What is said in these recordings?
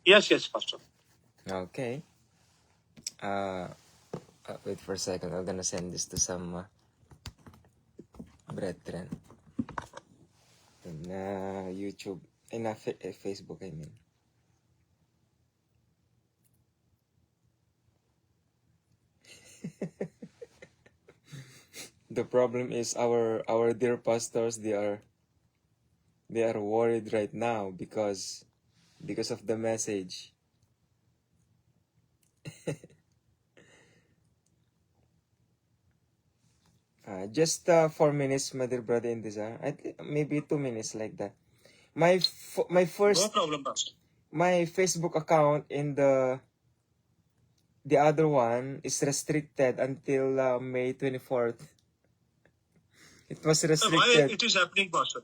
Yes, yes, Pastor. Okay. Wait for a second. I'm gonna send this to some brethren in YouTube, in Facebook, I mean. The problem is our dear pastors, they are worried right now because of the message. Just 4 minutes, my dear brother in desire. I think maybe 2 minutes like that. My No first problem, Pastor. my Facebook account in the other one is restricted until May 24th. It was Why restricted it is happening, Pastor?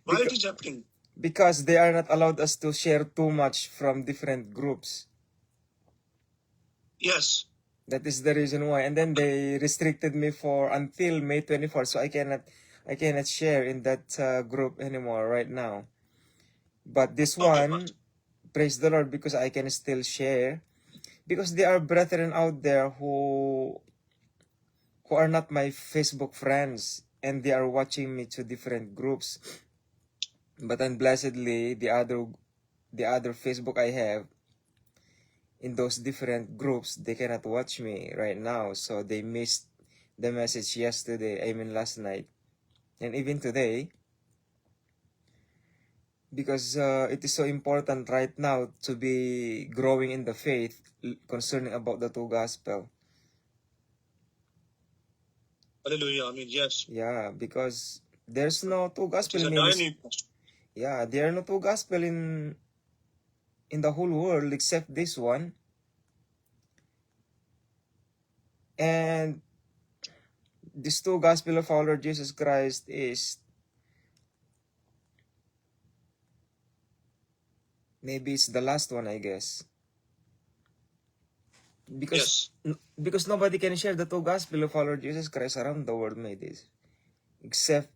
Why it because is happening? they are not allowed us to share too much from different groups. Yes. That is the reason why. And then they restricted me for until May 24th, so I cannot share in that group anymore right now. But this Okay, one, Pastor. praise the Lord, because I can still share. Because there are brethren out there who are not my Facebook friends, and they are watching me to different groups. But unblessedly, the other Facebook I have in those different groups, they cannot watch me right now, so they missed the message yesterday, I mean last night, and even today, because it is so important right now to be growing in the faith concerning about the two gospel. Hallelujah. I mean, yes. Yeah, because there's no two It gospel is a dire means need, Pastor. yeah, there are no two gospel in the whole world except this one. And this two gospel of our Lord Jesus Christ is maybe it's the last one, I guess. Because Yes. because nobody can share the two gospel of our Lord Jesus Christ around the world, my days. Except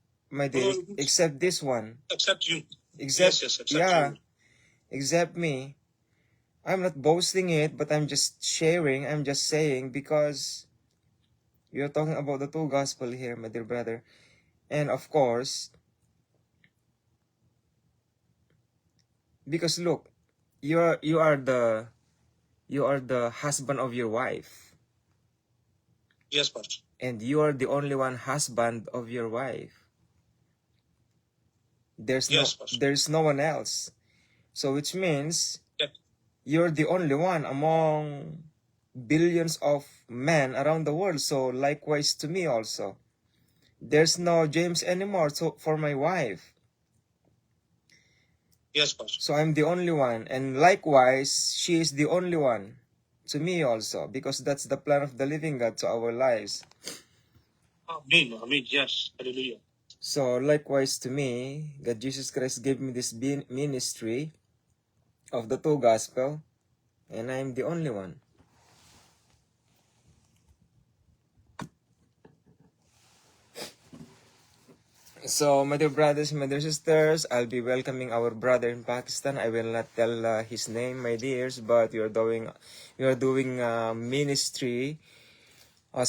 except this one. Except you. Except Yes, yes, except yeah, you. except me. I'm not boasting it, but I'm just sharing, I'm just saying, because you're talking about the two gospel here, my dear brother. And of course, because look, you are the husband of your wife, Yes, Pastor. and you are the only one husband of your wife. There's Yes, Pastor. no one else. So which means Yes. you're the only one among billions of men around the world. So likewise to me also. There's no James anymore for my wife. Yes, Pastor. So I'm the only one. And likewise, she is the only one to me also, because that's the plan of the living God to our lives. Amen. Amen. Yes. Hallelujah. So likewise to me, God Jesus Christ gave me this ministry of the two gospel, and I'm the only one. So, my dear brothers, my dear sisters, I'll be welcoming our brother in Pakistan. I will not tell his name, my dears, but you are doing ministry, a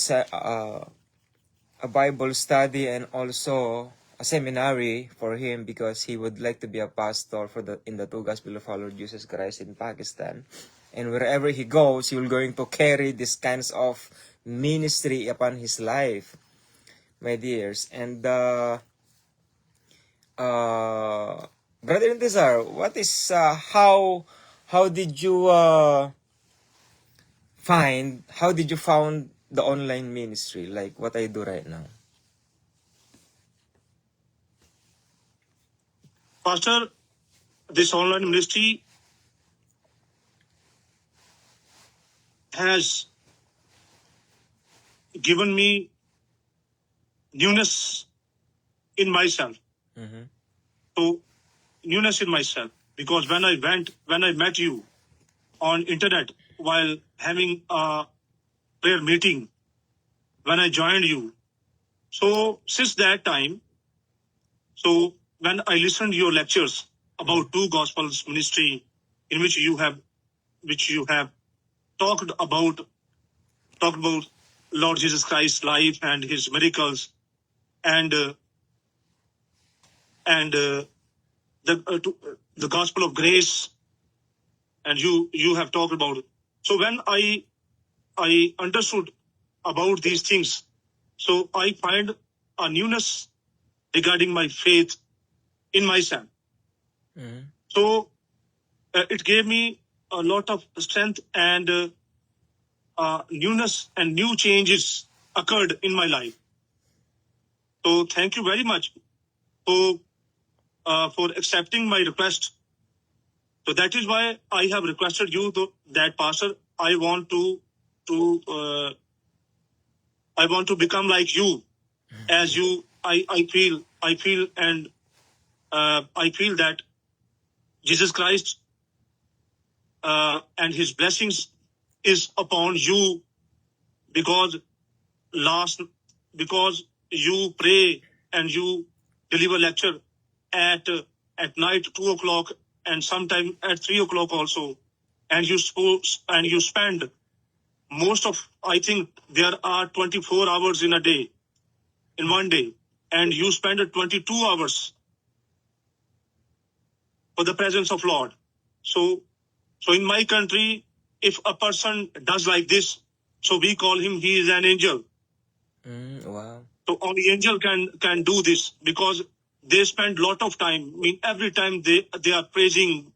Bible study, and also a seminary for him, because he would like to be a pastor in the two gospel of our Lord Jesus Christ in Pakistan. And wherever he goes, he will going to carry this kinds of ministry upon his life, my dears. And Brother Intizar, what is how did you found the online ministry, like what I do right now? Pastor, this online ministry has given me newness in myself. Mm-hmm. So newness in myself, because when I met you on internet while having a prayer meeting, when I joined you, so since that time, when I listened to your lectures about two gospels ministry in which you have which you have talked about Lord Jesus Christ's life and his miracles, and the gospel of grace, and you have talked about it. So when I understood about these things, so I find a newness regarding my faith in myself. Mhm. So it gave me a lot of strength, and newness and new changes occurred in my life. So thank you very much for accepting my request. So that is why I have requested you that Pastor, I want to become like you, as you. I feel, and I feel that Jesus Christ and His blessings is upon you, because last because you pray and you deliver lecture at night 2 o'clock, and sometime at 3 o'clock also, and you spend most of, I think there are 24 hours in a day, in one day, and you spend 22 hours for the presence of Lord. So in my country, if a person does like this, so we call him, he is an angel. Wow. So only angel can do this, because they spend lot of time. I mean, every time they are praising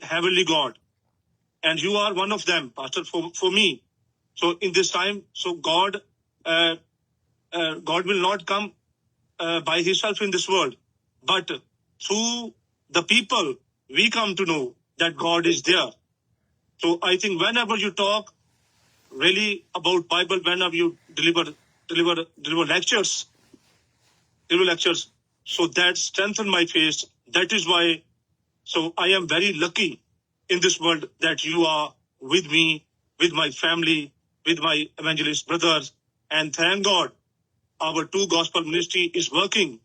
heavenly God, and you are one of them, Pastor, for me. So in this time, so God will not come by Himself in this world, but through the people we come to know that God is there. So I think whenever you talk really about Bible, whenever you deliver lectures, so that strengthen my faith. That is why, so I am very lucky in this world that you are with me, with my family, with my evangelist brothers, and thank God our two gospel ministry is working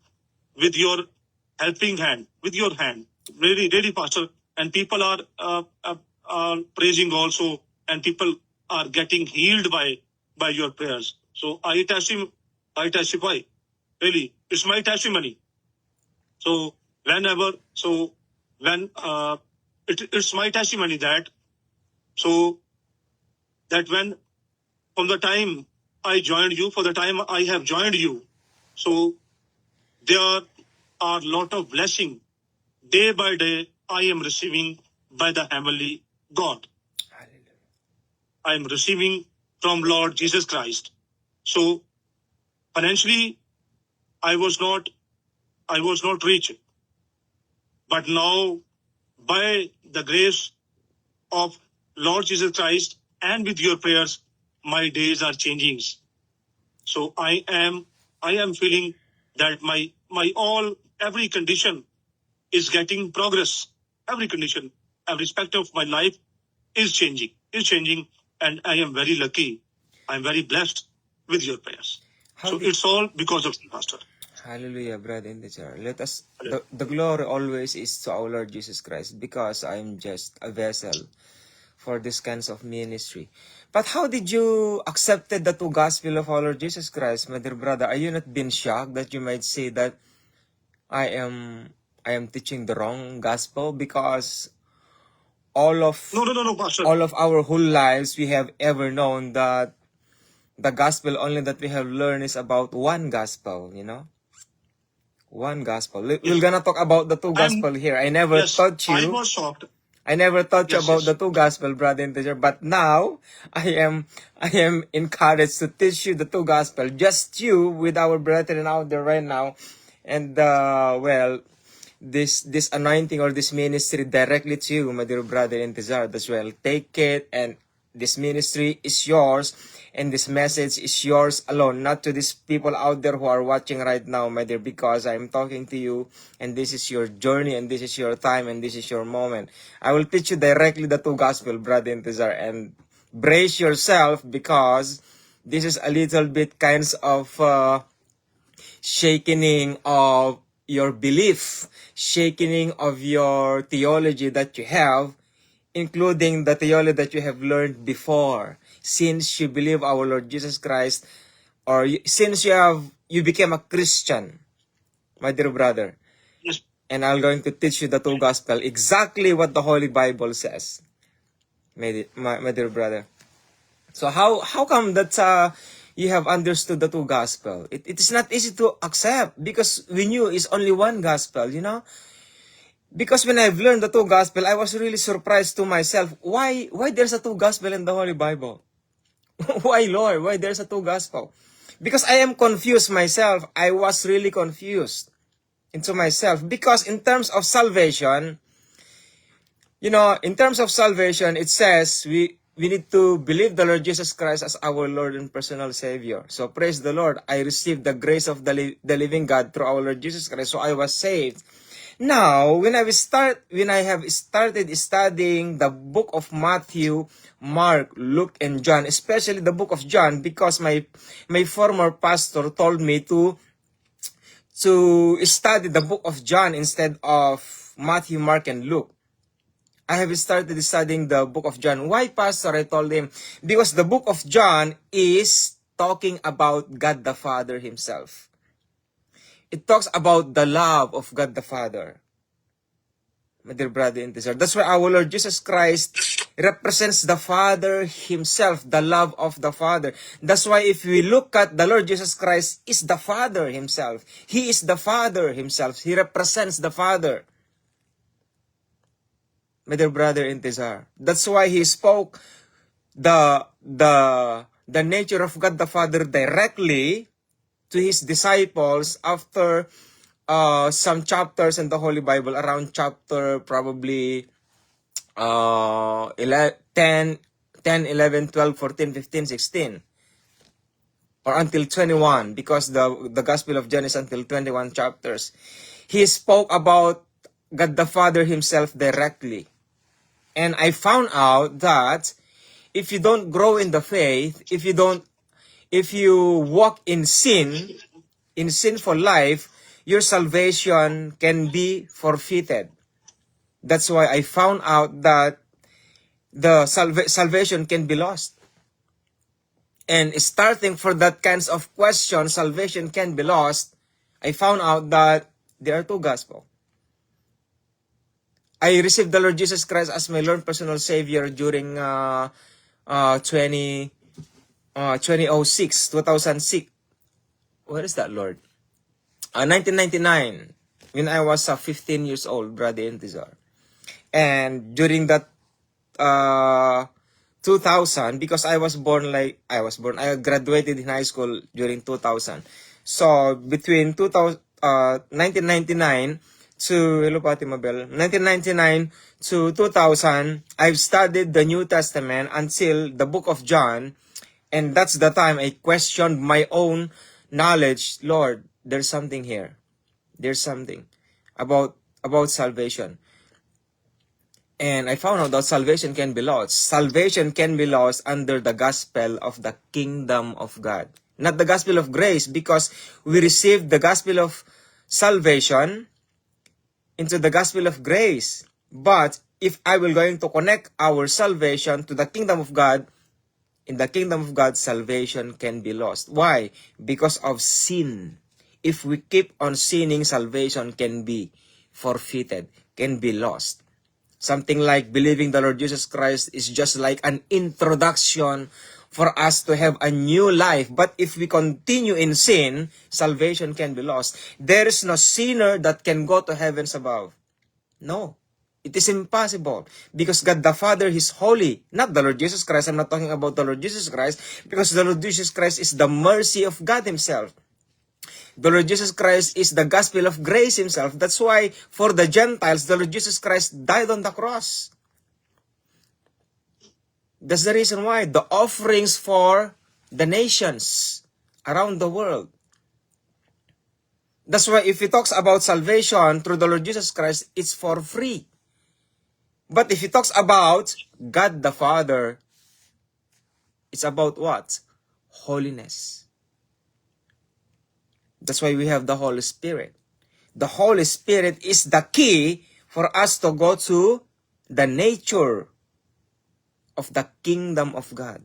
with your helping hand, with your hand, really, Pastor. And people are praising also, and people are getting healed by your prayers. So I testify, really, it's my testimony. So whenever, so when it's my testimony that, so that when, from the time I joined you, for the time I have joined you, so there are lot of blessing day by day I am receiving by the heavenly God. Hallelujah. I am receiving from Lord Jesus Christ. So financially, I was not rich, but now by the grace of Lord Jesus Christ and with your prayers, my days are changing. So I am feeling that my every condition is getting progress. Every condition, every aspect of my life is changing, and I am very lucky. I'm very blessed with your prayers. How So did it's all because of you, Pastor. Hallelujah, brother in the jar. Let us the glory always is to our Lord Jesus Christ, because I'm just a vessel for this kinds of ministry. But how did you accepted the two gospel of our Lord Jesus Christ, my dear brother? Are you not been shocked that you might say that I am teaching the wrong gospel? Because all of No, Pastor. all of our whole lives we have ever known that the gospel only that we have learned is about one gospel, one gospel. We're Yes. gonna talk about the two I'm gospel here. I never yes. taught I you. was shocked. I never taught you Yes, about the yes. two gospel, brother and teacher. But now I am encouraged to teach you the two gospel. Just you with our brethren out there right now, and this anointing or this ministry directly to you, my dear brother and teacher, as well. Take it, and this ministry is yours, and this message is yours alone, not to these people out there who are watching right now, my dear, because I'm talking to you, and this is your journey, and this is your time, and this is your moment. I will teach you directly the two gospel, brother and teacher, and brace yourself, because this is a little bit kinds of shaking of your belief, shaking of your theology that you have, including the theology that you have learned before, since you believe our Lord Jesus Christ, or since you became a Christian, my dear brother. Yes. And I'm going to teach you the two gospel, exactly what the Holy Bible says, my dear brother. So how come that you have understood the two gospel? It is not easy to accept because we knew it's only one gospel, you know? Because when I've learned the two gospel, I was really surprised to myself. Why there's a two gospel in the Holy Bible? Why, Lord? Why there's a two gospel? Because I am confused myself. I was really confused into myself. Because in terms of salvation, you know, in terms of salvation, it says we need to believe the Lord Jesus Christ as our Lord and personal Savior. So praise the Lord. I received the grace of the living God through our Lord Jesus Christ. So I was saved. Now, when I have started studying the book of Matthew, Mark, Luke, and John, especially the book of John, because my former pastor told me to study the book of John instead of Matthew, Mark, and Luke. I have started studying the book of John. Why, Pastor? I told him, because the book of John is talking about God the Father himself. It talks about the love of God the Father. My dear brother and sister, that's why our Lord Jesus Christ represents the Father himself, the love of the Father. That's why if we look at the Lord Jesus Christ is the Father himself. He is the Father himself. He represents the Father. My dear brother and sister, that's why he spoke the nature of God the Father directly to his disciples after some chapters in the Holy Bible, around chapter probably 10, 11, 12, 14, 15, 16. Or until 21, because the Gospel of John is until 21 chapters. He spoke about God the Father himself directly. And I found out that if you don't grow in the faith, if you walk in sin, in sinful life, your salvation can be forfeited. That's why I found out that the salvation can be lost. And starting for that kinds of question, salvation can be lost, I found out that there are two gospels. I received the Lord Jesus Christ as my Lord personal Savior during 2006. What is that, Lord? 1999, when I was 15 years old, brother and sister. And during that 2000, because I graduated in high school during 2000. So between 1999 to 1999 to 2000, I've studied the New Testament until the book of John, and that's the time I questioned my own knowledge. Lord, there's something here. There's something about salvation. And I found out that salvation can be lost. Salvation can be lost under the gospel of the kingdom of God. Not the gospel of grace, because we received the gospel of salvation into the gospel of grace. But if I will going to connect our salvation to the kingdom of God, in the kingdom of God, salvation can be lost. Why? Because of sin. If we keep on sinning, salvation can be forfeited, can be lost. Something like believing the Lord Jesus Christ is just like an introduction for us to have a new life. But if we continue in sin, salvation can be lost. There is no sinner that can go to heavens above. No. It is impossible. Because God the Father is holy. Not the Lord Jesus Christ. I'm not talking about the Lord Jesus Christ. Because the Lord Jesus Christ is the mercy of God himself. The Lord Jesus Christ is the gospel of grace himself. That's why for the Gentiles, the Lord Jesus Christ died on the cross. That's the reason why. The offerings for the nations around the world. That's why if he talks about salvation through the Lord Jesus Christ, it's for free. But if he talks about God the Father, it's about what? Holiness. That's why we have the Holy Spirit. The Holy Spirit is the key for us to go to the nature of the kingdom of God.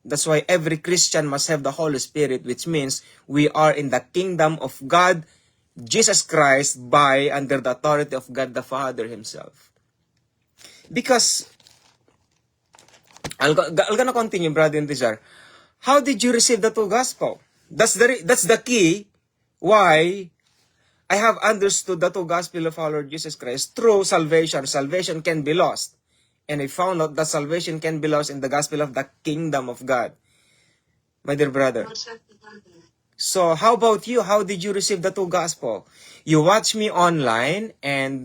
That's why every Christian must have the Holy Spirit, which means we are in the kingdom of God, Jesus Christ, by under the authority of God the Father Himself. Because, I'm gonna continue, Brother Intizar. How did you receive the true gospel? That's the key why I have understood the true gospel of our Lord Jesus Christ through salvation. Salvation can be lost. And I found out that salvation can be lost in the gospel of the kingdom of God. My dear brother. So how about you? How did you receive the true gospel? You watch me online and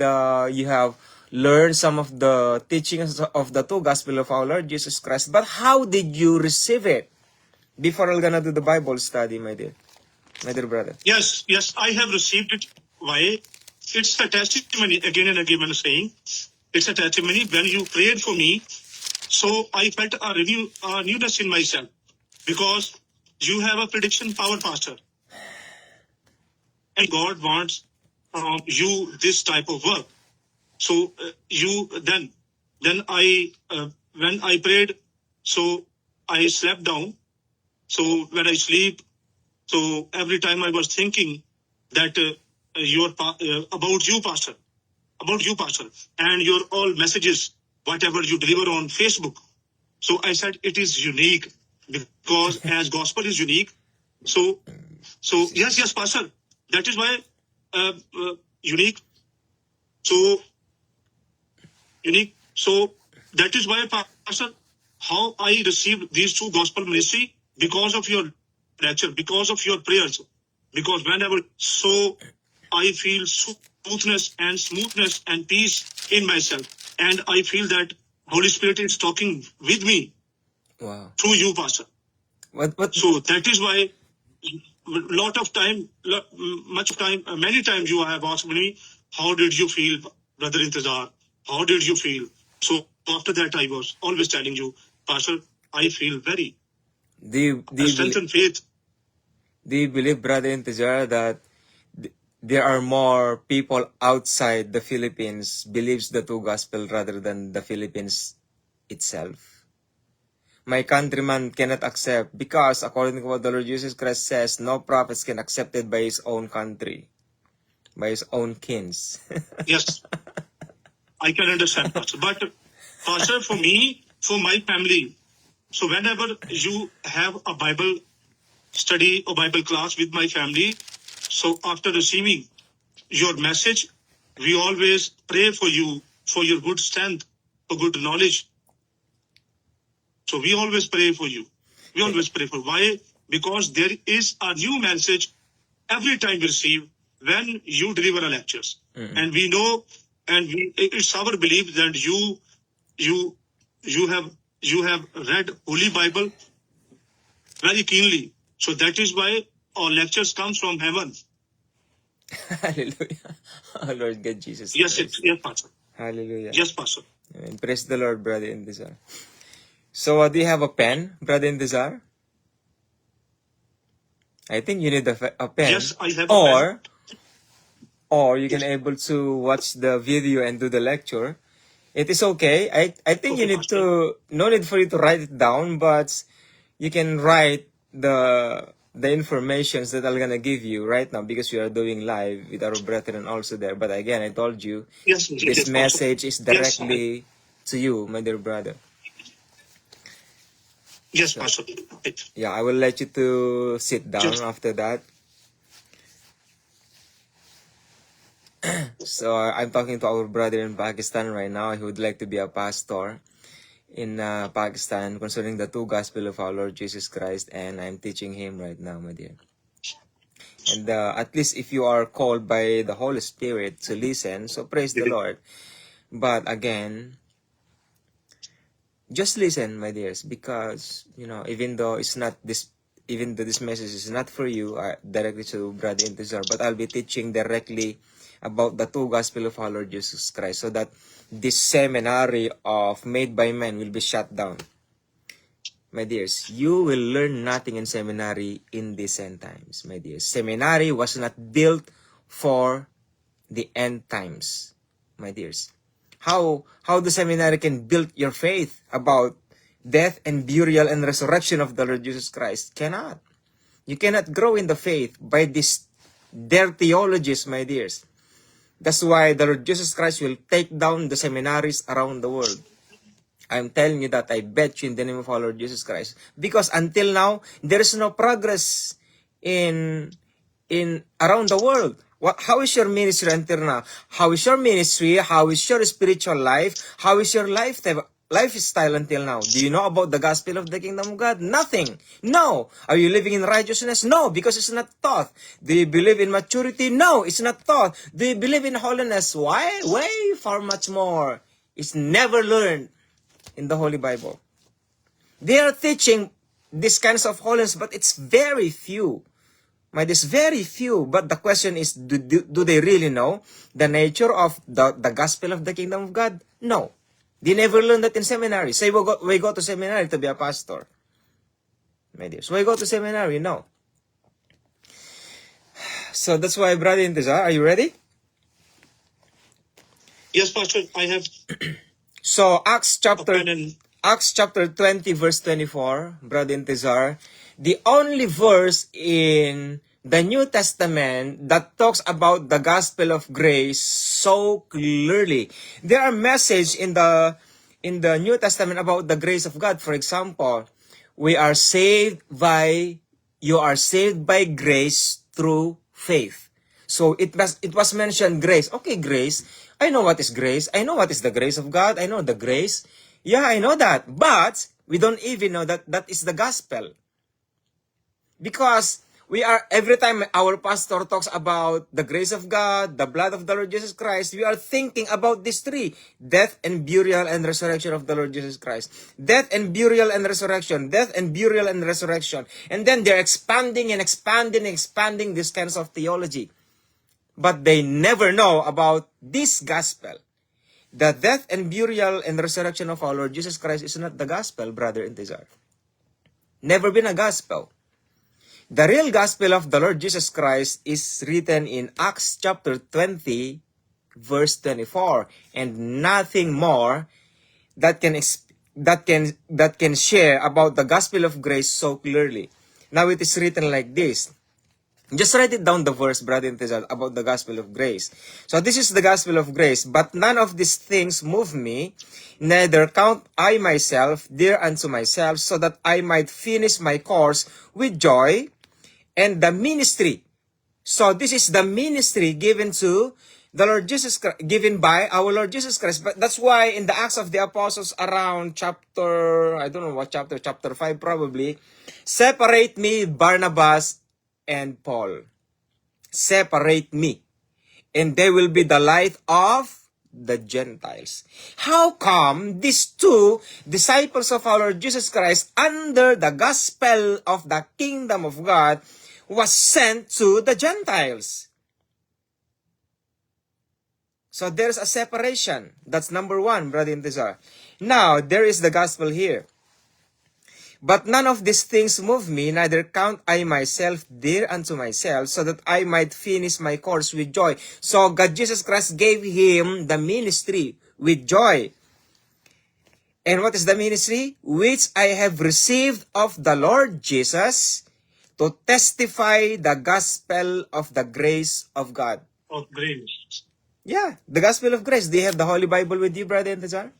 you have learned some of the teachings of the true gospel of our Lord Jesus Christ. But how did you receive it? Before I'm gonna do the Bible study, my dear brother. Yes, yes, I have received it. Why? It's a testimony, again and again I'm saying. It's a testimony. When you prayed for me, so I felt a newness in myself. Because you have a prediction power, Pastor. And God wants from you this type of work. So then I, when I prayed, so I slept down. So when I sleep, so every time I was thinking that about you, Pastor, and your all messages, whatever you deliver on Facebook. So I said it is unique because as gospel is unique. So yes, Pastor. That is why unique. So unique. So that is why, Pastor, how I received these two gospel ministry because of your lecture, because of your prayers. Because whenever, so I feel smoothness and peace in myself. And I feel that Holy Spirit is talking with me. Wow. Through you, Pastor. What? So that is why many times you have asked me, how did you feel, Brother Intizar? How did you feel? So after that, I was always telling you, Pastor, I feel very strengthened faith. Do you believe, Brother Intizar, that there are more people outside the Philippines believes the true gospel rather than the Philippines itself? My countrymen cannot accept because according to what the Lord Jesus Christ says, no prophets can accept it by his own country, by his own kins. Yes, I can understand, Pastor. But Pastor, for me, for my family, so whenever you have a Bible study or Bible class with my family, so after receiving your message, we always pray for you, for your good strength, for good knowledge. So we always pray for you. We always pray for why? Because there is a new message every time we receive when you deliver a lectures. And we know, and it's our belief that you have read Holy Bible very keenly. So that is why our lectures comes from heaven. Hallelujah. Oh, Lord God Jesus Yes, Christ. yes, Pastor. Hallelujah. Yes, Pastor. Amen. Praise the Lord, Brother Intizar. So, do you have a pen, Brother Intizar? I think you need a pen. Yes, I have a pen. Or you can able to watch the video and do the lecture. It is okay. I think you Okay, need Pastor. to, no need for you to write it down, but you can write the informations that I'm gonna give you right now because we are doing live with our brethren also there. But again, I told you, Yes, this yes, Pastor. message is Yes, directly to you, my dear brother. yes, So, Pastor. yeah, I will let you to sit down Just after that. So I'm talking to our brother in Pakistan right now. He would like to be a pastor in Pakistan concerning the true gospel of our Lord Jesus Christ, and I'm teaching him right now, my dear. And at least if you are called by the Holy Spirit to listen, so praise the Lord. But again, just listen, my dears, because even though this message is not for you directly to Brother Intizar, but I'll be teaching directly about the true gospel of our Lord Jesus Christ, so that this seminary of made by men will be shut down. My dears, you will learn nothing in seminary in these end times, my dears. Seminary was not built for the end times, my dears. how the seminary can build your faith about death and burial and resurrection of the Lord Jesus Christ. Cannot. You cannot grow in the faith by these their theologies, my dears. That's why the Lord Jesus Christ will take down the seminaries around the world. I'm telling you that, I bet you in the name of our Lord Jesus Christ. Because until now, there is no progress in around the world. How is your ministry until now? How is your ministry? How is your spiritual life? How is your lifestyle until now? Do you know about the gospel of the kingdom of God? Nothing. No. Are you living in righteousness? No, because it's not taught. Do you believe in maturity? No, it's not taught. Do you believe in holiness? Why? Way far much more. It's never learned in the Holy Bible. They are teaching these kinds of holiness, but it's very few. It's very few. But the question is, do they really know the nature of the gospel of the kingdom of God? No. They never learned that in seminary. Say we go to seminary to be a pastor. My dear. So we go to seminary? No. So that's why, Brother Intizar, are you ready? Yes, Pastor, I have So Acts chapter opened and 20 verse 24, Brother Intizar, the only verse in the New Testament that talks about the gospel of grace so clearly. There are messages in the New Testament about the grace of God. For example, you are saved by grace through faith. So it was mentioned grace. Okay, grace. I know what is grace. I know what is the grace of God. I know the grace. Yeah, I know that. But we don't even know that that is the gospel. Because every time our pastor talks about the grace of God, the blood of the Lord Jesus Christ, we are thinking about these three: death and burial and resurrection of the Lord Jesus Christ. Death and burial and resurrection. Death and burial and resurrection. And then they're expanding and expanding and expanding these kinds of theology. But they never know about this gospel. The death and burial and resurrection of our Lord Jesus Christ is not the gospel, Brother Intizar. Never been a gospel. The real gospel of the Lord Jesus Christ is written in Acts chapter 20, verse 24, and nothing more that can share about the gospel of grace so clearly. Now it is written like this. Just write it down, the verse, Brother Intizar, about the gospel of grace. So this is the gospel of grace. But none of these things move me, neither count I myself dear unto myself, so that I might finish my course with joy and the ministry. So this is the ministry given to the Lord Jesus Christ, given by our Lord Jesus Christ. But that's why in the Acts of the Apostles around chapter, I don't know what chapter 5 probably, separate me, Barnabas and Paul. Separate me, and they will be the light of the Gentiles. How come these two disciples of our Lord Jesus Christ under the gospel of the kingdom of God was sent to the Gentiles? So there's a separation. That's number one, Brother Intizar. Now, there is the gospel here. But none of these things move me, neither count I myself dear unto myself, so that I might finish my course with joy. So God Jesus Christ gave him the ministry with joy. And what is the ministry? Which I have received of the Lord Jesus, to testify the gospel of the grace of God. of grace. Yeah, the gospel of grace. Do you have the Holy Bible with you, Brother Intizar?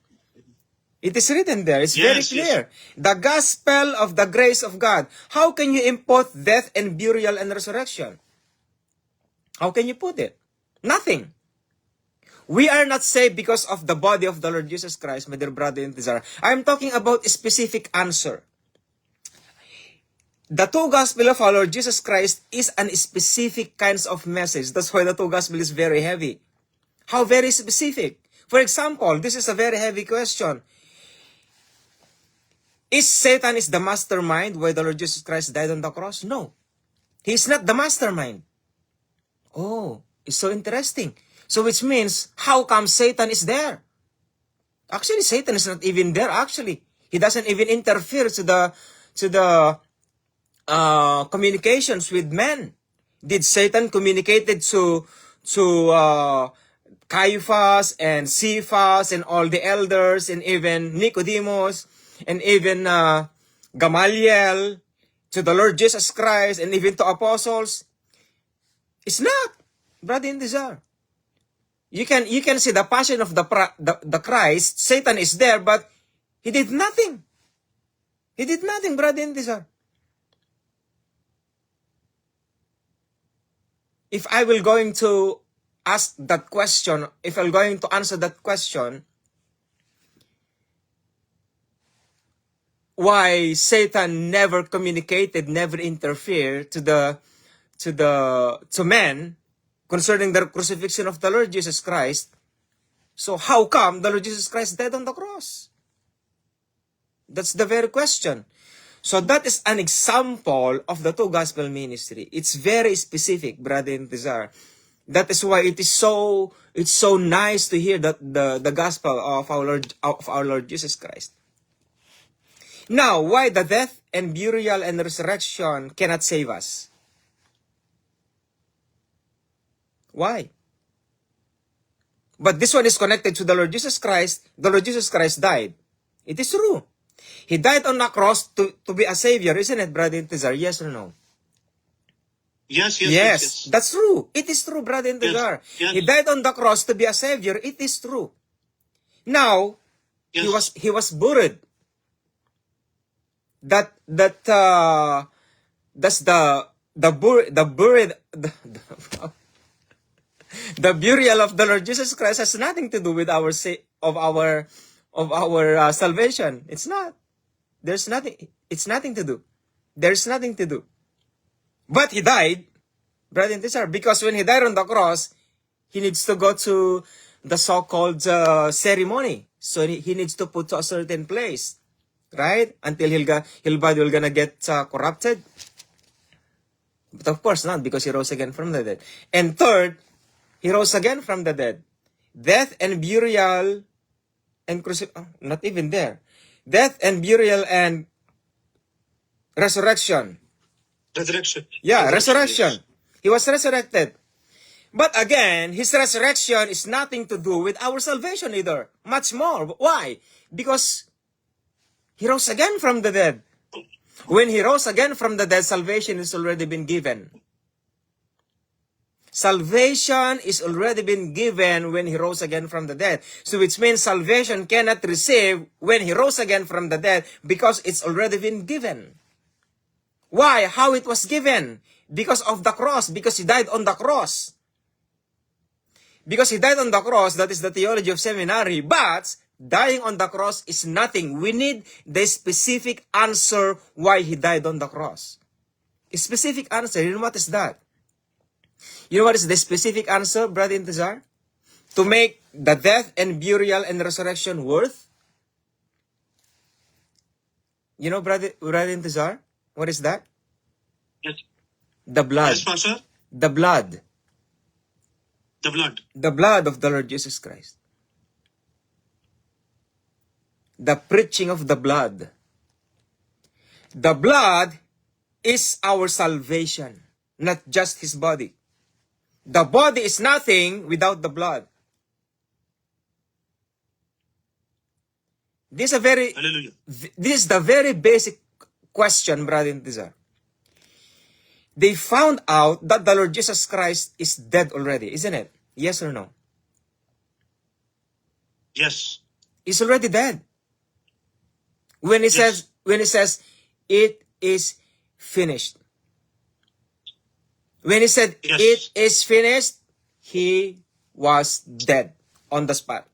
It is written there. It's very Yes, clear. The gospel of the grace of God. How can you import death and burial and resurrection? How can you put it? Nothing. We are not saved because of the body of the Lord Jesus Christ, my dear brother Intizar. I'm talking about a specific answer. The two gospel of our Lord Jesus Christ is an specific kinds of message. That's why the two gospel is very heavy. How very specific? For example, this is a very heavy question. Is Satan the mastermind why the Lord Jesus Christ died on the cross? No. He's not the mastermind. Oh, it's so interesting. So which means, how come Satan is there? Actually, Satan is not even there, actually. He doesn't even interfere to the communications with men. Did Satan communicated to Caiaphas and Cephas and all the elders and even Nicodemus and even Gamaliel to the Lord Jesus Christ and even to apostles. It's not, brother and sister. You can see the passion of the Christ. Satan is there, but he did nothing. He did nothing, brother and sister. If I will going to ask that question, if I'm going to answer that question, why Satan never communicated, never interfered to men concerning the crucifixion of the Lord Jesus Christ, so how come the Lord Jesus Christ died on the cross? That's the very question. So that is an example of the two gospel ministry. It's very specific, brother and sister. That is why it's so nice to hear that the gospel of our Lord Jesus Christ. Now, why the death and burial and resurrection cannot save us? Why? But this one is connected to the Lord Jesus Christ. The Lord Jesus Christ died. It is true. He died on the cross to be a savior, isn't it, brother and sister? Yes or no? Yes. That's true. It is true, brother and sister. Yes. He died on the cross to be a savior. It is true. Now, Yes. he was buried. That's the burial of the Lord Jesus Christ has nothing to do with our salvation. It's not. There's nothing. It's nothing to do. There's nothing to do. But he died, brother and sister, because when he died on the cross, he needs to go to the so-called ceremony. So he needs to put to a certain place, right? Until his body will gonna get corrupted. But of course not, because he rose again from the dead. And third, he rose again from the dead. Death and burial and not even there. Death and burial and resurrection. Resurrection. Yeah, resurrection. Yes. He was resurrected. But again, his resurrection is nothing to do with our salvation either. Much more. Why? Because he rose again from the dead. When he rose again from the dead, salvation has already been given. Salvation is already been given when he rose again from the dead. So which means salvation cannot receive when he rose again from the dead because it's already been given. Why? How it was given? Because of the cross. Because he died on the cross. Because he died on the cross, that is the theology of seminary. But dying on the cross is nothing. We need the specific answer why he died on the cross. A specific answer. You know what is that? You know what is the specific answer, brother and sister? To make the death and burial and resurrection worth? You know, brother and sister? What is that? Yes. The blood. Yes, Pastor. The blood. The blood. The blood of the Lord Jesus Christ. The preaching of the blood. The blood is our salvation, not just his body. The body is nothing without the blood. Hallelujah. This is the very basic question, brother and sister. They found out that the Lord Jesus Christ is dead already, isn't it? Yes or no? Yes. He's already dead. When he says, it is finished. When he said, Yes. it is finished, he was dead on the spot.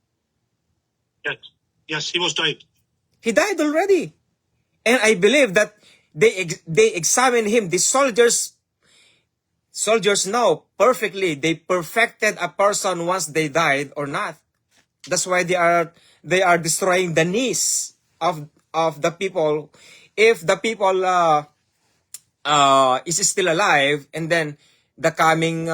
Yes. Yes, he was died. He died already. And I believe that they examined him. The soldiers know perfectly. They perfected a person once they died or not. That's why they are destroying the knees of the people. If the people is still alive, and then the coming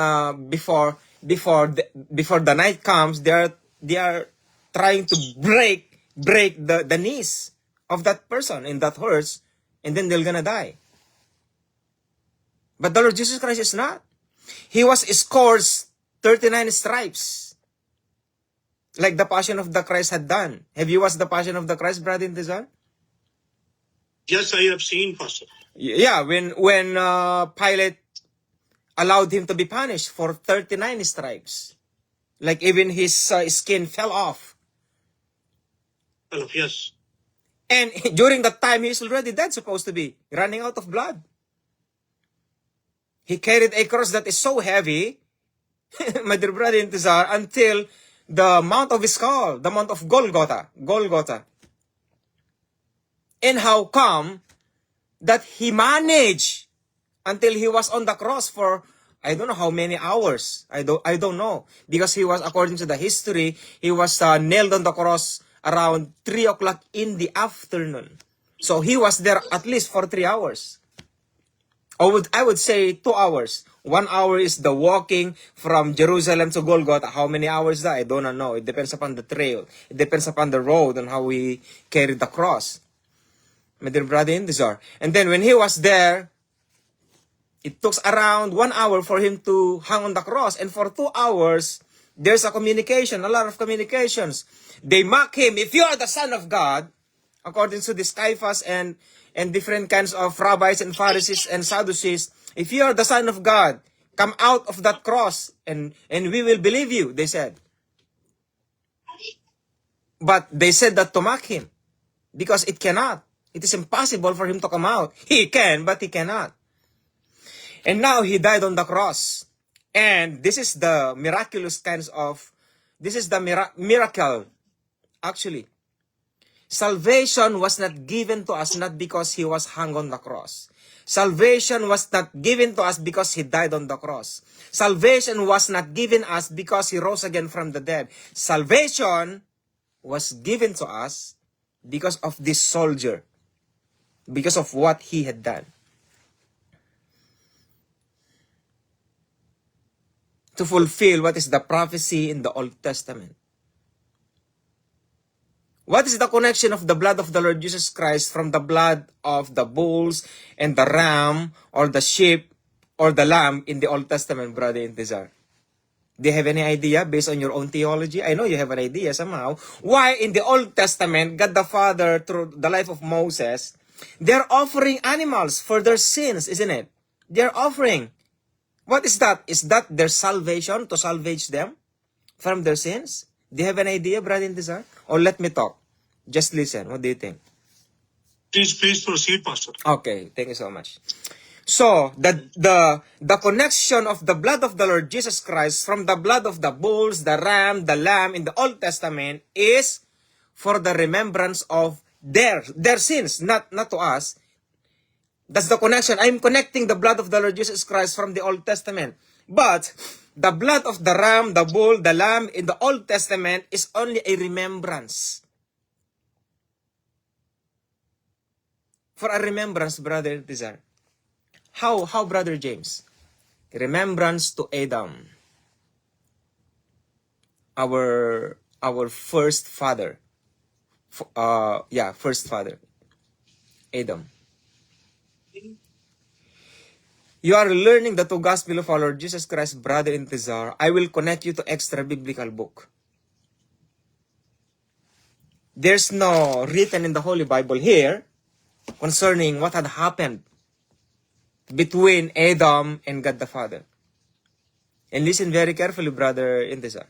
before the night comes, they are trying to break the knees of that person, and that hurts, and then they're gonna die. But the Lord Jesus Christ is not. He was scourged 39 stripes. like the Passion of the Christ had done. Have you watched the Passion of the Christ, Brother Intizar? Yes, I have seen, Pastor. Yeah, when Pilate allowed him to be punished for 39 stripes, like even his skin fell off, Well, yes. and during that time he is already dead, supposed to be running out of blood. He carried a cross that is so heavy, my dear brother Intizar, until the Mount of Skull, the Mount of Golgotha. And how come that he managed until he was on the cross for I don't know how many hours. I don't know, because he was, according to the history, he was nailed on the cross around 3 o'clock in the afternoon. So he was there at least for 3 hours. I would say 2 hours. 1 hour is the walking from Jerusalem to Golgotha. How many hours that? I don't know. It depends upon the trail. It depends upon the road and how we carry the cross. My dear brother Intizar. And then when he was there, it took around 1 hour for him to hang on the cross. And for 2 hours, there's a lot of communications. They mock him. If you are the Son of God, according to the Caiaphas and different kinds of rabbis and Pharisees and Sadducees, if you are the Son of God, come out of that cross and we will believe you, they said. But they said that to mock him, because it cannot. It is impossible for him to come out. He can, but he cannot. And now he died on the cross. And this is the miracle, actually. Salvation was not given to us not because he was hung on the cross. Salvation was not given to us because he died on the cross. Salvation was not given us because he rose again from the dead. Salvation was given to us because of this soldier, because of what he had done. To fulfill what is the prophecy in the Old Testament. What is the connection of the blood of the Lord Jesus Christ from the blood of the bulls and the ram or the sheep or the lamb in the Old Testament, Brother Intizar? Do you have any idea based on your own theology? I know you have an idea somehow. Why in the Old Testament, God the Father, through the life of Moses, they're offering animals for their sins, isn't it? They're offering. What is that? Is that their salvation, to salvage them from their sins? Do you have an idea, Brother Intizar? Or let me talk. Just listen. What do you think? Please proceed, Pastor. Okay, thank you so much. So, the connection of the blood of the Lord Jesus Christ from the blood of the bulls, the ram, the lamb in the Old Testament is for the remembrance of their sins, not to us. That's the connection. I'm connecting the blood of the Lord Jesus Christ from the Old Testament. But the blood of the ram, the bull, the lamb in the Old Testament is only a remembrance. For a remembrance, Brother Intizar. How, Brother James? Remembrance to Adam. Our first father. First father. Adam. You are learning the two gospel of our Lord Jesus Christ, Brother Intizar. I will connect you to extra biblical book. There's no written in the Holy Bible here concerning what had happened between Adam and God the Father. And listen very carefully, Brother Intizar.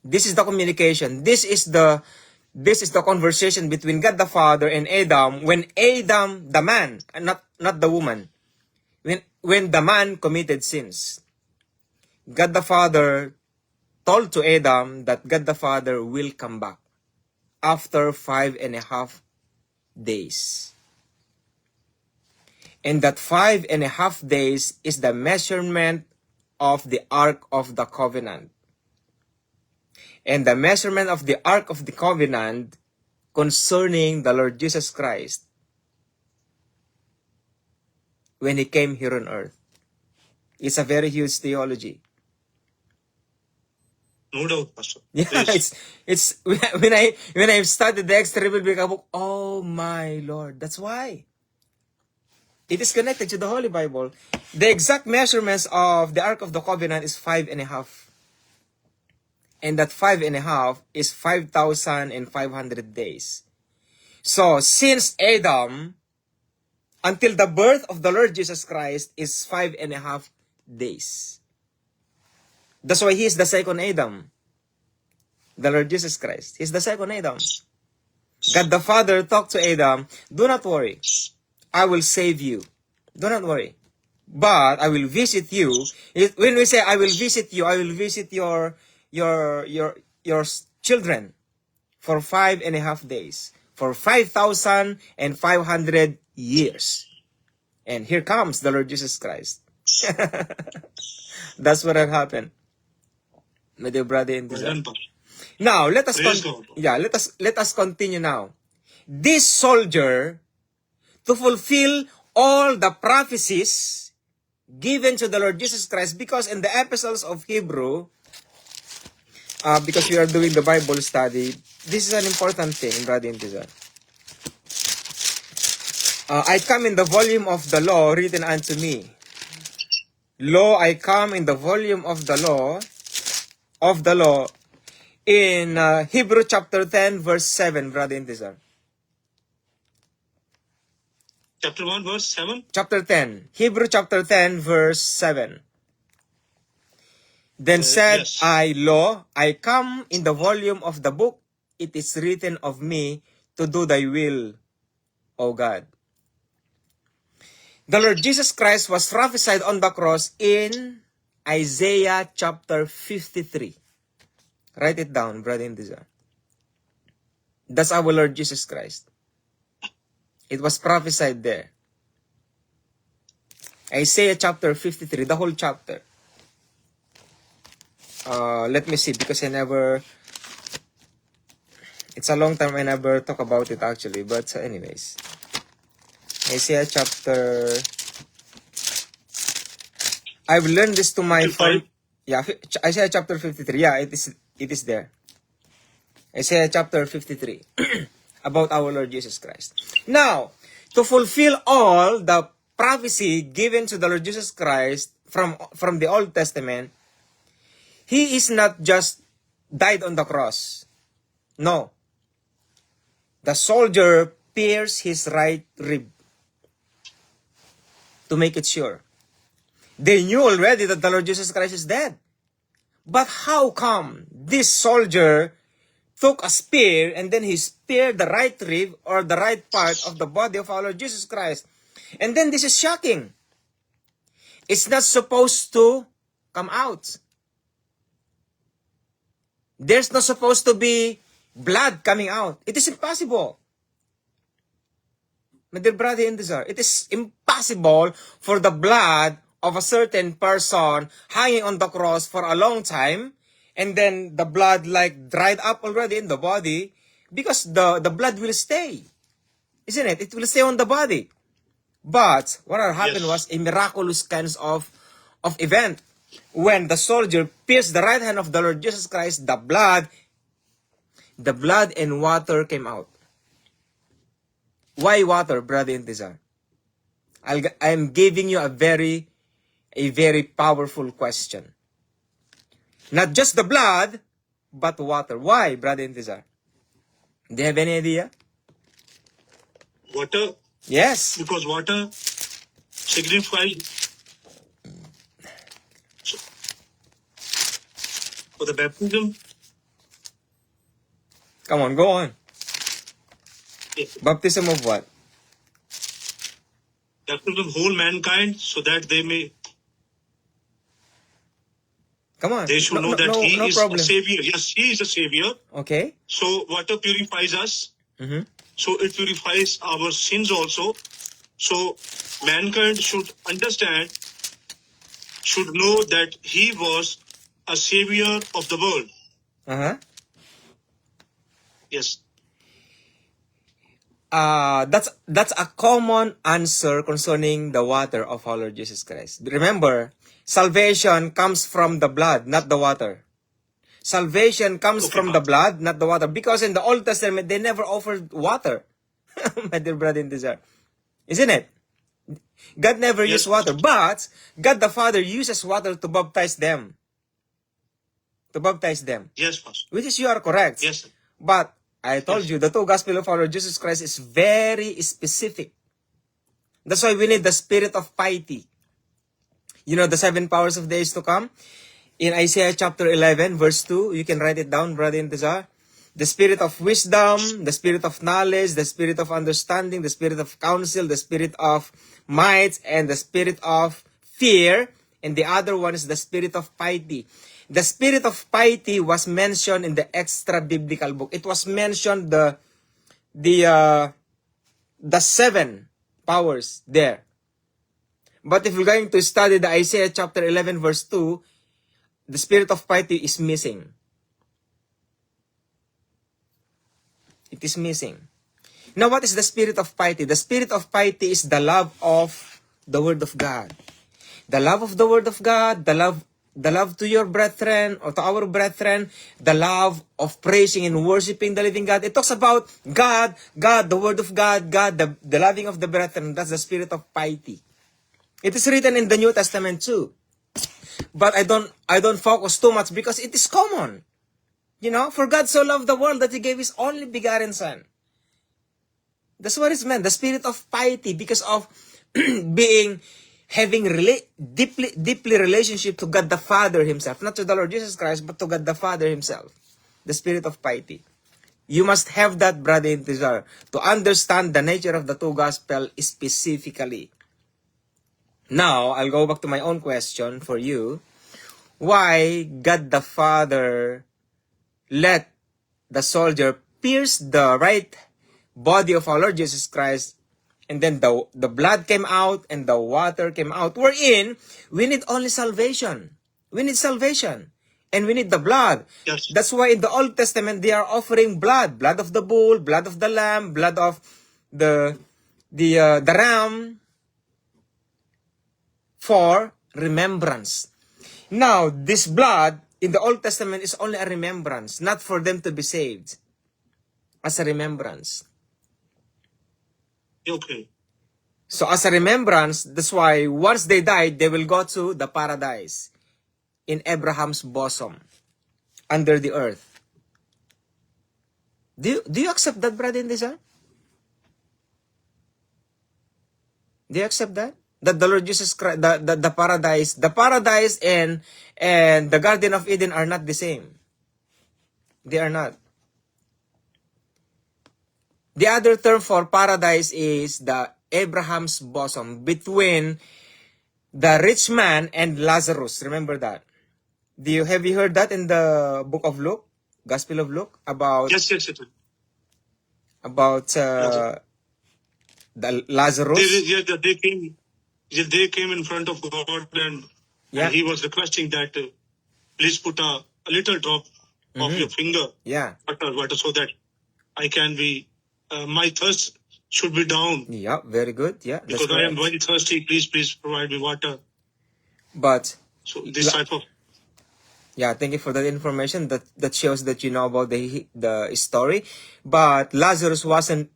This is the communication. This is the conversation between God the Father and Adam when Adam, the man, not the woman, when the man committed sins. God the Father told to Adam that God the Father will come back after 5.5 days. And that 5.5 days is the measurement of the Ark of the Covenant. And the measurement of the Ark of the Covenant concerning the Lord Jesus Christ when He came here on earth. It's a very huge theology. No doubt, Pastor. Yeah, Please. it's when I studied the extra biblical book, oh my Lord, that's why. It is connected to the Holy Bible. The exact measurements of the Ark of the Covenant is 5.5. And that 5.5 is 5,500 days. So, since Adam, until the birth of the Lord Jesus Christ is 5.5 days. That's why he is the second Adam. The Lord Jesus Christ. He's the second Adam. God the Father talked to Adam, do not worry. I will save you. Do not worry. But I will visit you. When we say I will visit you, I will visit your children for 5.5 days. For 5,500 years. And here comes the Lord Jesus Christ. That's what had happened. My dear brother and Well sister. done, Pastor. Now, let us Praise God. let us continue now. This soldier, to fulfill all the prophecies given to the Lord Jesus Christ, because in the epistles of Hebrew, because we are doing the Bible study, this is an important thing, brother and sister. I come in the volume of the law written unto me. Lo, I come in the volume of the law, in Hebrew chapter 10, verse 7, brother and sister. Chapter 1, verse 7. Chapter 10. Hebrew chapter 10, verse 7. Then said Yes. I, Lo, I come in the volume of the book. It is written of me to do thy will, O God. The Lord Jesus Christ was prophesied on the cross in Isaiah chapter 53. Write it down, brother and sister. That's our Lord Jesus Christ. It was prophesied there. Isaiah chapter 53, the whole chapter. Let me see, because it's a long time I never talk about it actually, but anyways. Isaiah chapter, I've learned this to my 55. Isaiah chapter 53, yeah, it is there. Isaiah chapter 53, about our Lord Jesus Christ. Now, to fulfill all the prophecy given to the Lord Jesus Christ from the Old Testament, He is not just died on the cross. No. The soldier pierced his right rib to make it sure. They knew already that the Lord Jesus Christ is dead. But how come this soldier took a spear and then he speared the right rib or the right part of the body of our Lord Jesus Christ? And then this is shocking. It's not supposed to come out. There's not supposed to be blood coming out. It is impossible. My dear brother and sister, it is impossible for the blood of a certain person hanging on the cross for a long time, and then the blood like dried up already in the body, because the blood will stay. Isn't it? It will stay on the body. But what had happened Yes. was a miraculous kind of event. When the soldier pierced the right hand of the Lord Jesus Christ, the blood and water came out. Why water, brother and sister? I'm giving you a very powerful question. Not just the blood, but water. Why, brother and sister? Do you have any idea? Water, Yes. because water signifies for the baptism. Come on, go on. Yes. Baptism of what? Baptism of whole mankind, so that they Come on. should know that He is problem. a Savior. Yes, He is a Savior. Okay. So water purifies us. Mm-hmm. So it purifies our sins also. So mankind should understand, should know that He was a Savior of the world. Uh-huh. Yes. That's a common answer concerning the water of our Lord Jesus Christ. Remember, salvation comes from the blood, not the water. Salvation comes Okay, from the blood, not the water. Because in the Old Testament, they never offered water. My dear brother and sister. Isn't it? God never Yes. used water. But God the Father uses water to baptize them. to baptize them. Yes, Pastor. Which is you are correct. Yes, sir. But I told Yes. you, the two gospel of our Lord Jesus Christ is very specific. That's why we need the spirit of piety. You know the 7 powers of days to come? In Isaiah chapter 11, verse 2, you can write it down, brother Intizar. The spirit of wisdom, the spirit of knowledge, the spirit of understanding, the spirit of counsel, the spirit of might, and the spirit of fear. And the other one is the spirit of piety. The spirit of piety was mentioned in the extra biblical book. It was mentioned the 7 powers there. But if we're going to study the Isaiah chapter 11 verse 2, the spirit of piety is missing. It is missing. Now, what is the spirit of piety? The spirit of piety is the love of the Word of God. The love of the Word of God, the love to your brethren or to our brethren, the love of praising and worshiping the living God. It talks about God, the Word of God, the loving of the brethren. That's the spirit of piety. It is written in the New Testament too. But I don't focus too much because it is common. You know, for God so loved the world that He gave His only begotten Son. That's what it's meant, the spirit of piety, because of having deeply relationship to God the Father Himself, not to the Lord Jesus Christ, but to God the Father Himself. The spirit of piety. You must have that, brother Intizar, to understand the nature of the two gospel specifically. Now, I'll go back to my own question for you. Why God the Father let the soldier pierce the right body of our Lord Jesus Christ, and then the blood came out and the water came out? Wherein, we need only salvation. We need salvation. And we need the blood. Yes. That's why in the Old Testament, they are offering blood. Blood of the bull, blood of the lamb, blood of the ram, for remembrance. Now, this blood in the Old Testament is only a remembrance, not for them to be saved. As a remembrance. Okay. So as a remembrance, that's why once they died, they will go to the paradise in Abraham's bosom, under the earth. Do you accept that, brother Intizar? Do you accept that? That the Lord Jesus Christ, the paradise and the Garden of Eden are not the same. They are not. The other term for paradise is the Abraham's bosom, between the rich man and Lazarus. Remember that? Have you heard that in the book of Luke, Gospel of Luke, about Yes. the Lazarus? They came in front of God, and He was requesting that please put a little drop of your finger, water, so that I can be, my thirst should be down. Yeah, very good. Yeah, that's because I am very thirsty. Please provide me water. But so this type of. Yeah, thank you for that information. That shows that you know about the story. But Lazarus wasn't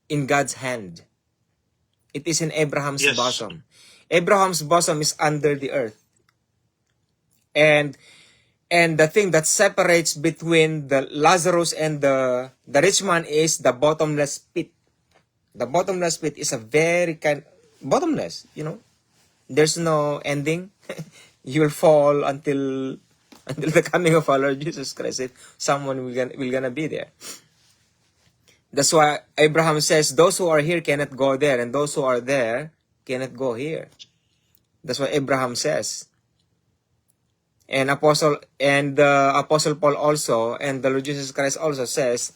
in God's hand. It is in Abraham's bosom. Abraham's bosom is under the earth. And the thing that separates between the Lazarus and the rich man is the bottomless pit. The bottomless pit is a very bottomless, you know. There's no ending. You will fall until the coming of our Lord Jesus Christ, if someone will gonna be there. That's why Abraham says, those who are here cannot go there, and those who are there cannot go here. That's what Abraham says. And Apostle Paul also, and the Lord Jesus Christ also says,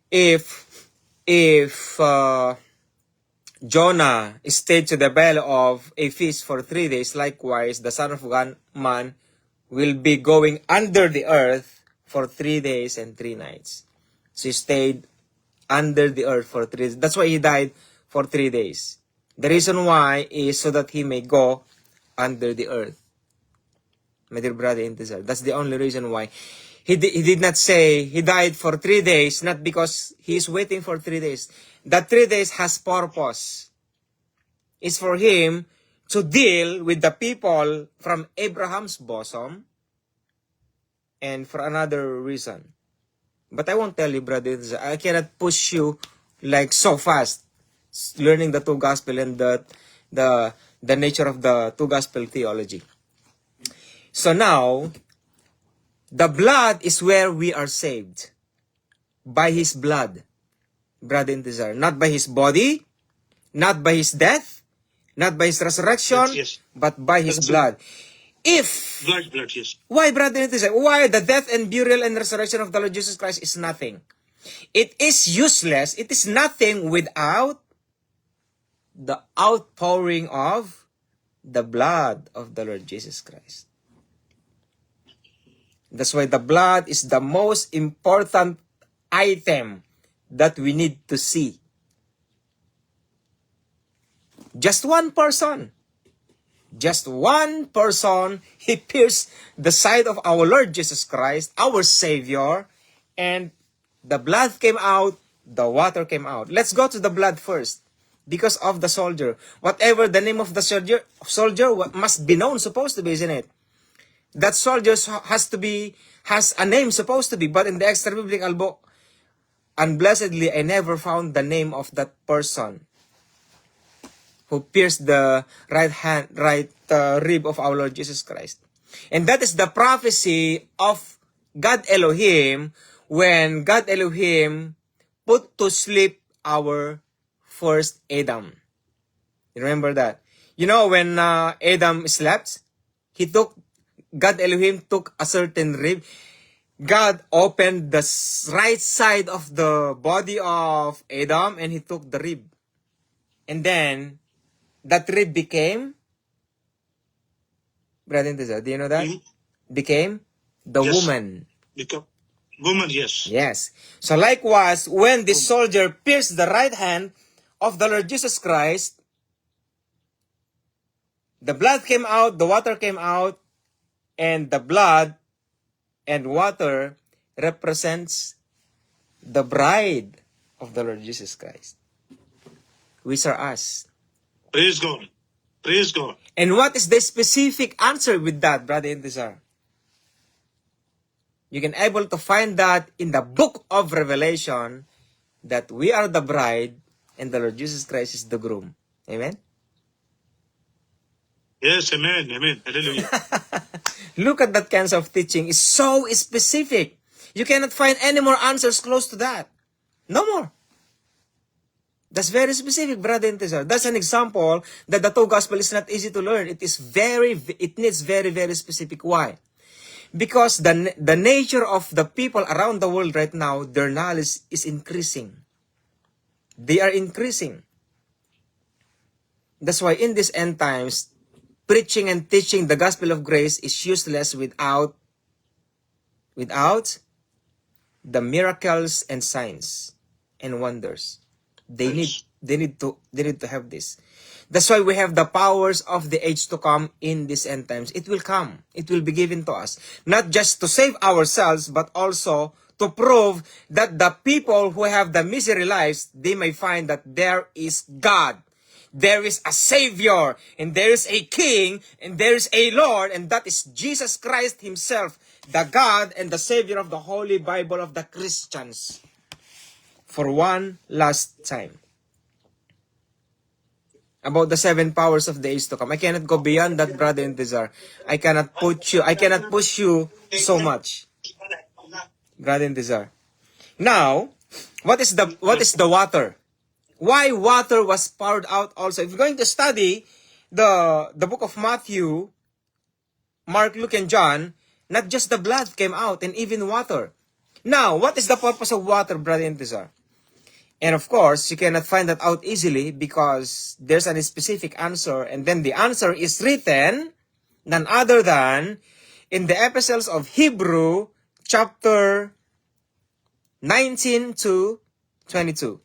if Jonah stayed to the belly of a fish for 3 days, likewise the Son of Man will be going under the earth for 3 days and 3 nights. So he stayed under the earth for 3 days. That's why he died for 3 days. The reason why is so that he may go under the earth. My dear brother Intizar, that's the only reason why. He did not say he died for 3 days, not because he is waiting for 3 days. That 3 days has purpose. It's for him to deal with the people from Abraham's bosom, and for another reason. But I won't tell you, brothers. I cannot push you like so fast, learning the two gospel and the nature of the two gospel theology. So now, the blood is where we are saved. By His blood, brother and desire. Not by His body, not by His death, not by His resurrection, Yes, yes. but by His That's blood. If, Blood, yes. why, brother and desire? Why the death and burial and resurrection of the Lord Jesus Christ is nothing? It is useless. It is nothing without the outpouring of the blood of the Lord Jesus Christ. That's why the blood is the most important item that we need to see. Just one person, He pierced the side of our Lord Jesus Christ, our Savior, and the blood came out, the water came out. Let's go to the blood first. Because of the soldier. Whatever the name of the soldier must be known, supposed to be, isn't it? That soldier has a name supposed to be, but in the extra biblical book, unblessedly, I never found the name of that person who pierced the right rib of our Lord Jesus Christ. And that is the prophecy of God Elohim when God Elohim put to sleep our first Adam. You remember that? You know, when Adam slept, God Elohim took a certain rib. God opened the right side of the body of Adam and He took the rib. And then, that rib became, Brother Intezar, do you know that? Became the Yes. woman. Become woman, yes. Yes. So likewise, when the soldier pierced the right hand of the Lord Jesus Christ, the blood came out, the water came out, and the blood and water represents the bride of the Lord Jesus Christ, which are us. Praise God. Praise God. And what is the specific answer with that, Brother Intezar? You can able to find that in the book of Revelation, that we are the bride and the Lord Jesus Christ is the groom. Amen? Yes, amen, amen. Hallelujah. Look at that kind of teaching. It's so specific. You cannot find any more answers close to that. No more. That's very specific, Brother Intezar. That's an example that the two gospel is not easy to learn. It needs very, very specific. Why? Because the nature of the people around the world right now, their knowledge is increasing. They are increasing. That's why in these end times, preaching and teaching the gospel of grace is useless without the miracles and signs and wonders. They need to have this. That's why we have the powers of the age to come in these end times. It will come. It will be given to us. Not just to save ourselves, but also to prove that the people who have the misery lives, they may find that there is God. There is a Savior, and there is a King, and there is a Lord, and that is Jesus Christ Himself, the God and the Savior of the Holy Bible of the Christians. For one last time. About the 7 powers of the age to come. I cannot go beyond that, Brother Intezar. I cannot push you so much, Brother Intezar. Now, what is the water? Why water was poured out also? If you're going to study the book of Matthew, Mark, Luke, and John, not just the blood came out and even water. Now, what is the purpose of water, Brother Intezar? And of course, you cannot find that out easily because there's a specific answer. And then the answer is written, none other than, in the epistles of Hebrew, chapter 19 to 22.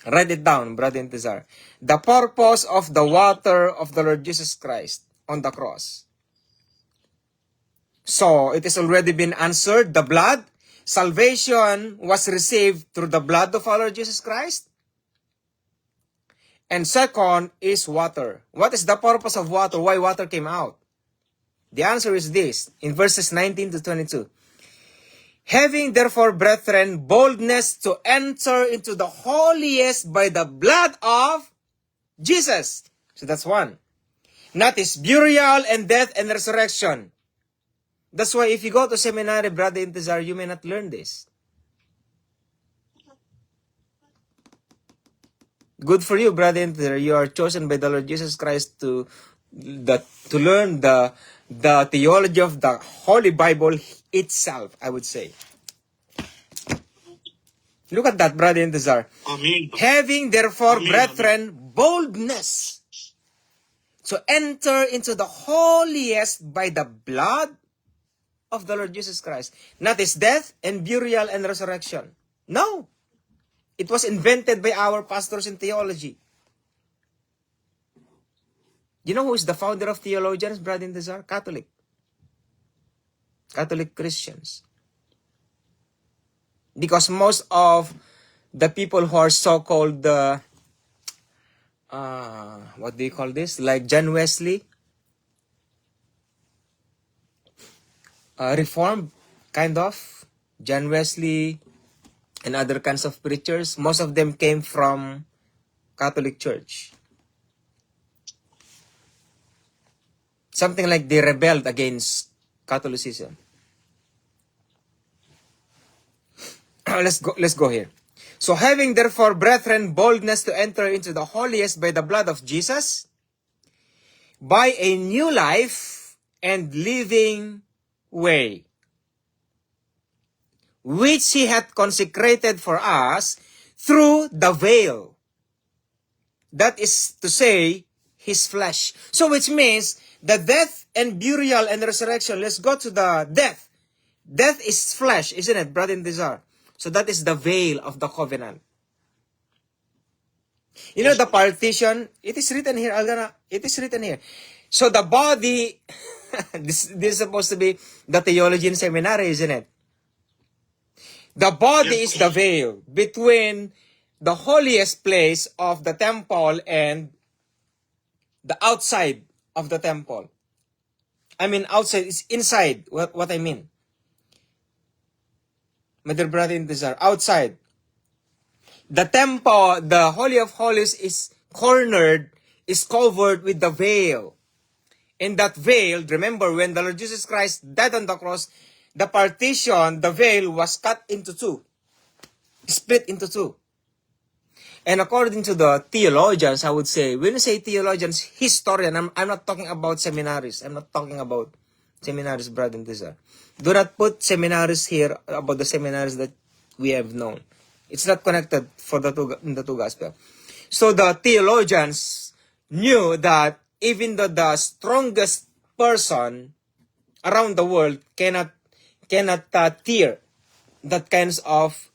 Write it down, Brother Intezar. The purpose of the water of the Lord Jesus Christ on the cross. So, it has already been answered, the blood. Salvation was received through the blood of our Lord Jesus Christ. And second is water. What is the purpose of water? Why water came out? The answer is this, in verses 19 to 22. Having therefore, brethren, boldness to enter into the holiest by the blood of Jesus. So that's one. Not his burial and death and resurrection. That's why if you go to seminary, Brother Intezar, you may not learn this. Good for you, Brother Intezar. You are chosen by the Lord Jesus Christ to learn the theology of the Holy Bible itself, I would say. Look at that, Brother Intezar. Amen. Having therefore, Amen. brethren, boldness to enter into the holiest by the blood of the Lord Jesus Christ. Not his death and burial and resurrection. No. It was invented by our pastors in theology. You know who is the founder of theologians, Brother Intezar? Catholic. Catholic Christians. Because most of the people who are so-called, what do you call this? Like John Wesley, Reformed, kind of. John Wesley and other kinds of preachers, most of them came from Catholic Church. Something like they rebelled against Catholicism. Let's go here. So having therefore, brethren, boldness to enter into the holiest by the blood of Jesus, by a new life and living way, which he hath consecrated for us through the veil. That is to say, his flesh. So which means the death and burial and resurrection. Let's go to the death. Death is flesh, isn't it, Brother Intezar? So that is the veil of the covenant. You know the partition, it is written here, it is written here. So the body, this is supposed to be the theology in seminary, isn't it? The body is the veil between the holiest place of the temple and the outside of the temple. I mean outside, is inside, what I mean. My dear Brother Intezar, outside. The temple, the Holy of Holies is cornered, is covered with the veil. And that veil, remember when the Lord Jesus Christ died on the cross, the partition, the veil was cut into two. Split into two. And according to the theologians, I would say, when you say theologians, historian, I'm not talking about seminaries. I'm not talking about seminaries, Brother Intezar. Do not put seminaries here about the seminaries that we have known. It's not connected for the two gospel. So the theologians knew that even though the strongest person around the world cannot tear that kinds of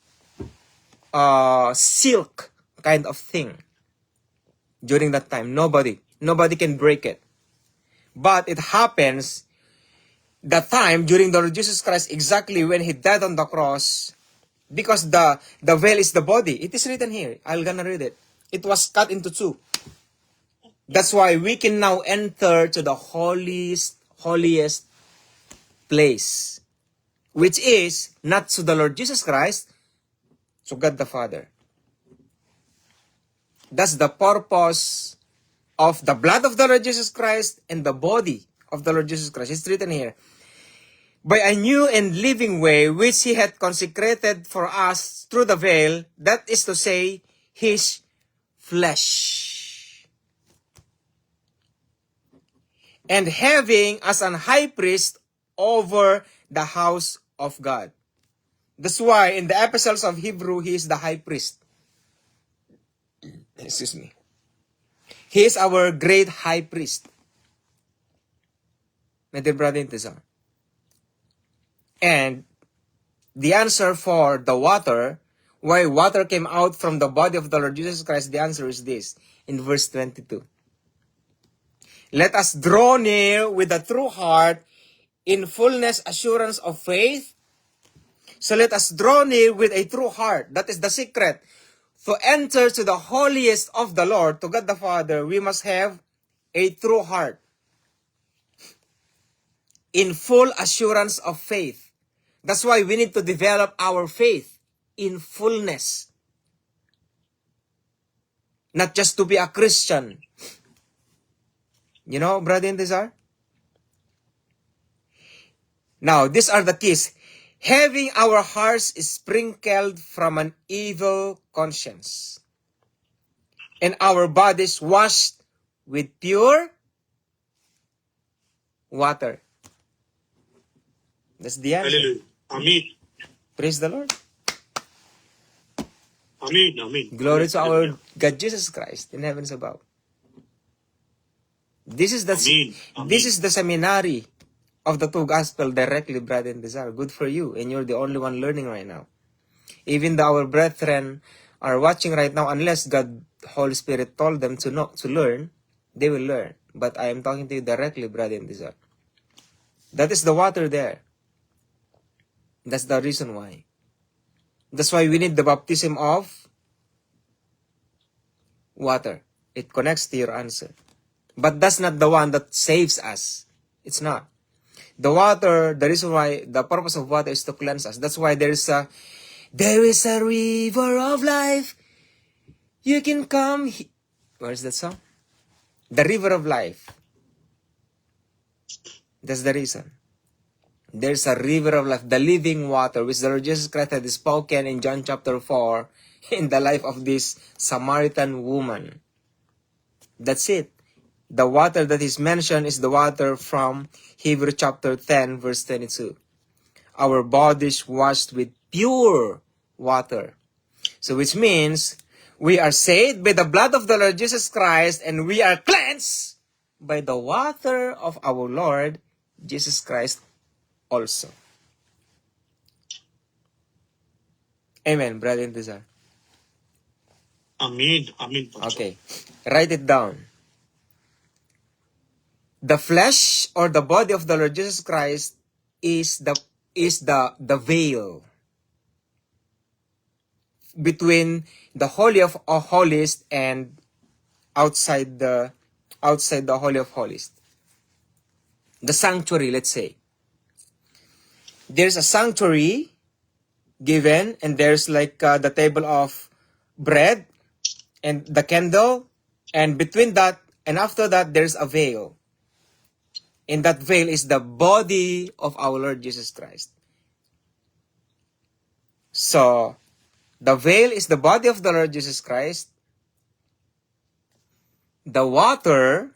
silk kind of thing during that time. Nobody can break it. But it happens the time during the Lord Jesus Christ, exactly when he died on the cross, because the veil is the body. It is written here. I'm gonna read it. It was cut into two. That's why we can now enter to the holiest place, which is not to the Lord Jesus Christ, to God the Father. That's the purpose of the blood of the Lord Jesus Christ and the body of the Lord Jesus Christ. It's written here. By a new and living way, which he had consecrated for us through the veil, that is to say, his flesh. And having as an high priest over the house of God. That's why in the epistles of Hebrew, he is the high priest. Excuse me. He is our great high priest. My dear Brother Intezar. And the answer for the water, why water came out from the body of the Lord Jesus Christ, the answer is this, in verse 22. Let us draw near with a true heart in fullness assurance of faith. So let us draw near with a true heart. That is the secret. To enter to the holiest of the Lord, to God the Father, we must have a true heart. in full assurance of faith. That's why we need to develop our faith in fullness. Not just to be a Christian. You know, brother and Desire? Now, these are the keys. Having our hearts sprinkled from an evil conscience, and our bodies washed with pure water. That's the answer. Hallelujah. Amen. Praise the Lord. Amen. Amen. Glory to our Hallelujah. God Jesus Christ in heavens above. This is the Amen. Amen. this is the seminary of the two gospel directly, brother and Desire. Good for you, and you're the only one learning right now. Even though our brethren are watching right now, unless God, Holy Spirit told them to learn, they will learn. But I am talking to you directly, brother and Desire. That is the water there. That's the reason why. That's why we need the baptism of water. It connects to your answer. But that's not the one that saves us. It's not. The water, the reason why, the purpose of water is to cleanse us. That's why there is a river of life. You can come. Where is that song? The river of life. That's the reason. There's a river of life, the living water, which the Lord Jesus Christ had spoken in John chapter 4 in the life of this Samaritan woman. That's it. The water that is mentioned is the water from Hebrew chapter 10 verse 22. Our bodies washed with pure water. So which means we are saved by the blood of the Lord Jesus Christ, and we are cleansed by the water of our Lord Jesus Christ also. Amen, brother and Desire. Amen. Amen. Pastor. Okay, write it down. The flesh or the body of the Lord Jesus Christ is the veil between the Holy of Holies and outside the Holy of Holies. The sanctuary, let's say. There's a sanctuary given, and there's like the table of bread and the candle, and between that and after that there's a veil. And that veil is the body of our Lord Jesus Christ. So, the veil is the body of the Lord Jesus Christ. The water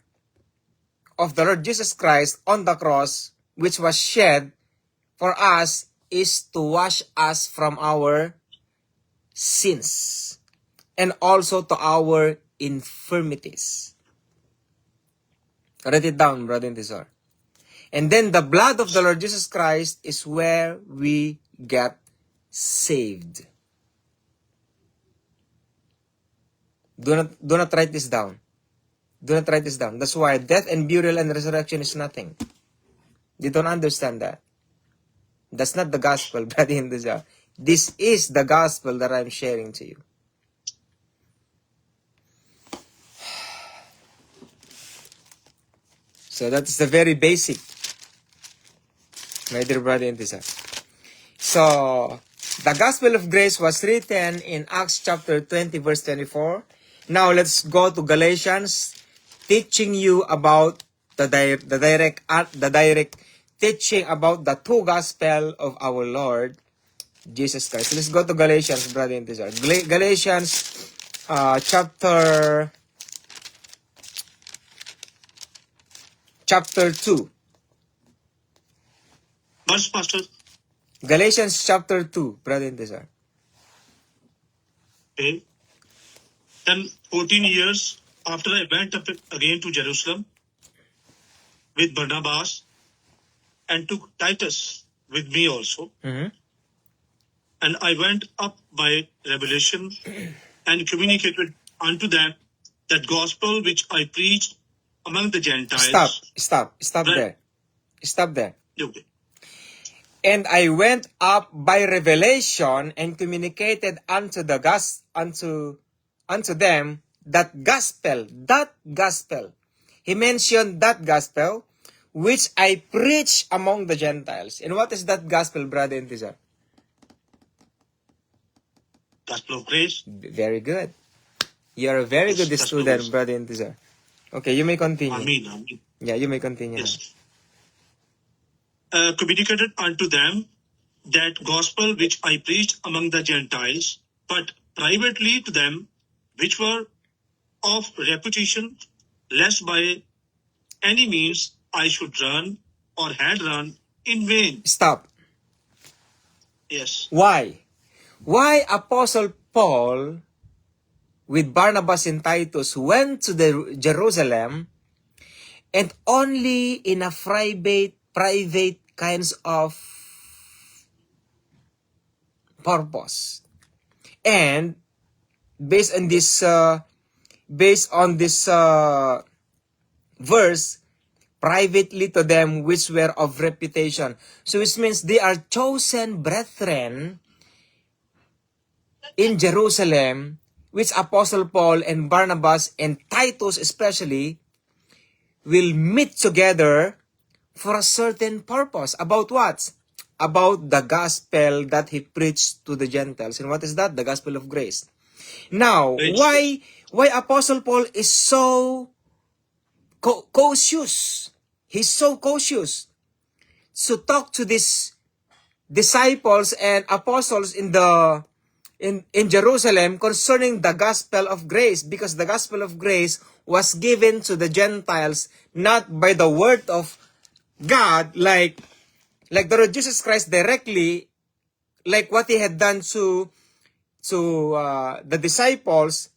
of the Lord Jesus Christ on the cross, which was shed for us, is to wash us from our sins and also to our infirmities. Write it down, brother and sister. And then the blood of the Lord Jesus Christ is where we get saved. Do not write this down. Do not write this down. That's why death and burial and resurrection is nothing. You don't understand that. That's not the gospel, brother and sister. This is the gospel that I'm sharing to you. So that's the very basic, my dear brother and sister. So, the gospel of grace was written in Acts chapter 20 verse 24. Now let's go to Galatians, teaching you about the direct teaching about the true gospel of our Lord Jesus Christ. Let's go to Galatians, brother and sister. Galatians chapter 2. Verse, Pastor. Galatians chapter 2, brother and sister. Okay. Then 14 years after I went up again to Jerusalem with Barnabas and took Titus with me also. Mm-hmm. And I went up by revelation and communicated unto them that gospel which I preached among the Gentiles. Stop Right. there. Stop there. Okay. And I went up by revelation and communicated unto them that gospel. He mentioned that gospel, which I preach among the Gentiles. And what is that gospel, brother Intizar? Gospel of grace. Very good. You're a very Yes, good gospel of student, grace. brother Intizar. Okay, you may continue. Amen. Amen. Yeah, you may continue. Yes. Communicated unto them that gospel which I preached among the Gentiles, but privately to them which were of reputation, lest by any means I should run or had run in vain. Stop. Yes. Why? Why Apostle Paul with Barnabas and Titus went to the Jerusalem and only in a private kinds of purpose. And based on this verse, privately to them which were of reputation. So it means they are chosen brethren in Jerusalem, which Apostle Paul and Barnabas and Titus especially will meet together for a certain purpose. About what? About the gospel that he preached to the Gentiles. And what is that? The gospel of grace. Now, Grace. why Apostle Paul is so cautious? He's so cautious to talk to these disciples and apostles in Jerusalem concerning the gospel of grace, because the gospel of grace was given to the Gentiles not by the word of God like the Lord Jesus Christ directly, like what he had done to the disciples,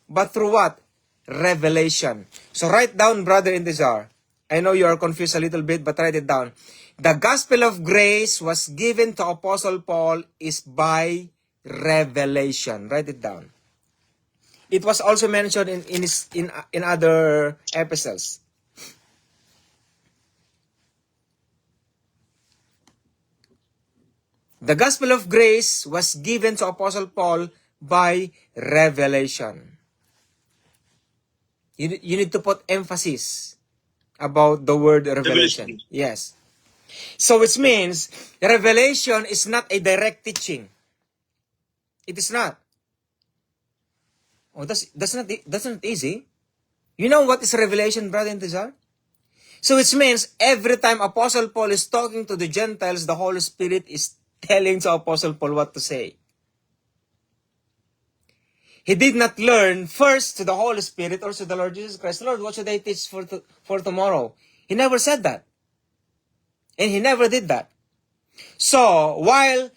but through what? Revelation. So write down, brother Intizar. I know you are confused a little bit, but write it down. The gospel of grace was given to Apostle Paul is by revelation. Write it down. It was also mentioned in other epistles. The gospel of grace was given to Apostle Paul by revelation. You need to put emphasis about the word revelation. Yes. So which means revelation is not a direct teaching. It is not. Oh, that's not easy. You know what is revelation, brother Intizar? So it means every time Apostle Paul is talking to the Gentiles, the Holy Spirit is telling to Apostle Paul what to say. He did not learn first to the Holy Spirit or to the Lord Jesus Christ, Lord, what should I teach for tomorrow? He never said that. And he never did that. So, while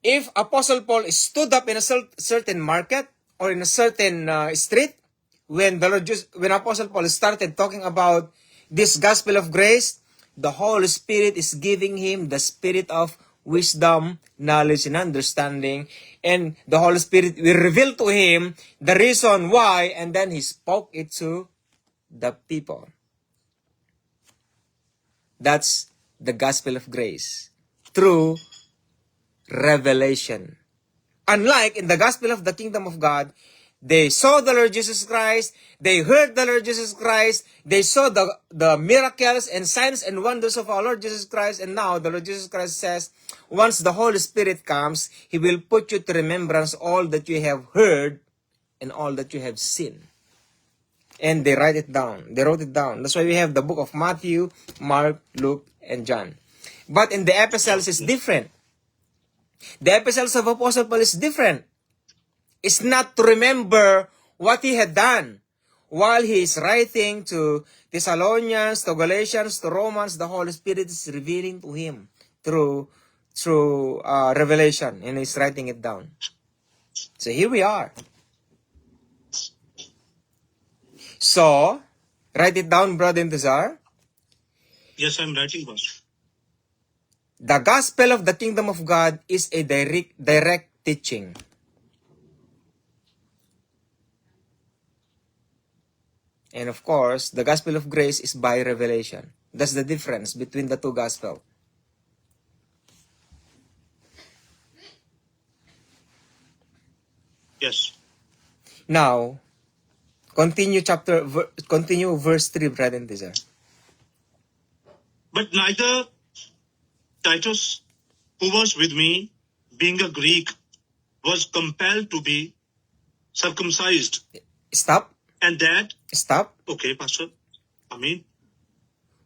if Apostle Paul stood up in a certain market or in a certain street, when Apostle Paul started talking about this gospel of grace, the Holy Spirit is giving him the spirit of wisdom, knowledge, and understanding. And the Holy Spirit will reveal to him the reason why, and then he spoke it to the people. That's the gospel of grace through revelation. Unlike in the gospel of the kingdom of God, they saw the Lord Jesus Christ, they heard the Lord Jesus Christ, they saw the miracles and signs and wonders of our Lord Jesus Christ, and now the Lord Jesus Christ says, once the Holy Spirit comes, He will put you to remembrance all that you have heard and all that you have seen. And they write it down. They wrote it down. That's why we have the book of Matthew, Mark, Luke, and John. But in the epistles, it's different. The epistles of Apostle Paul is different. It's not to remember what he had done. While he is writing to Thessalonians, to Galatians, to Romans, the Holy Spirit is revealing to him through revelation, and he's writing it down. So here we are. So, write it down, brother Intizar. Yes, I'm writing, Pastor. The gospel of the kingdom of God is a direct teaching. And of course, the gospel of grace is by revelation. That's the difference between the two gospels. Yes. Now, continue verse 3, brother Intizar. But neither Titus, who was with me, being a Greek, was compelled to be circumcised. Stop. And that, Stop. okay, Pastor, I mean,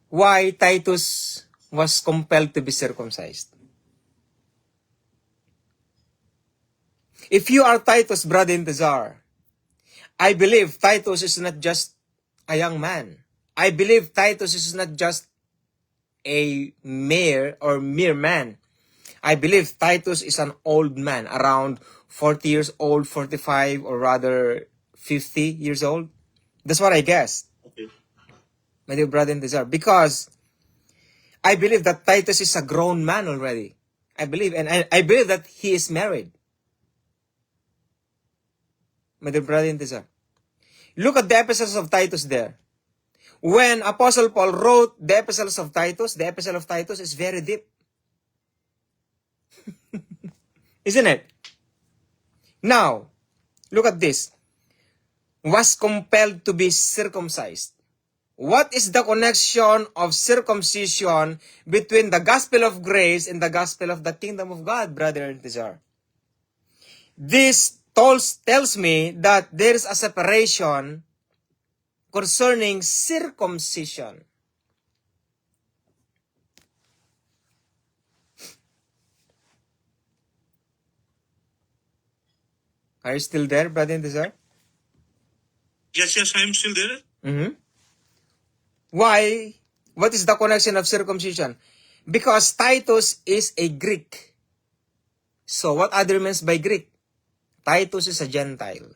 Why Titus was compelled to be circumcised? If you are Titus, brother in the czar, I believe Titus is not just a young man. I believe Titus is not just a mere man. I believe Titus is an old man, around 40 years old, 45, or rather 50 years old. That's what I guess, okay. my dear brother in the czar. Because I believe that Titus is a grown man already. I believe, and I believe that he is married. My dear brother in the czar. Look at the epistles of Titus there. When Apostle Paul wrote the epistles of Titus, the epistle of Titus is very deep. Isn't it? Now, look at this. Was compelled to be circumcised. What is the connection of circumcision between the gospel of grace and the gospel of the kingdom of God, brother and sister? This tells me that there is a separation concerning circumcision. Are you still there, brother and sister? Yes, I am still there. Mm-hmm. Why? What is the connection of circumcision? Because Titus is a Greek. So what other means by Greek? Titus is a Gentile.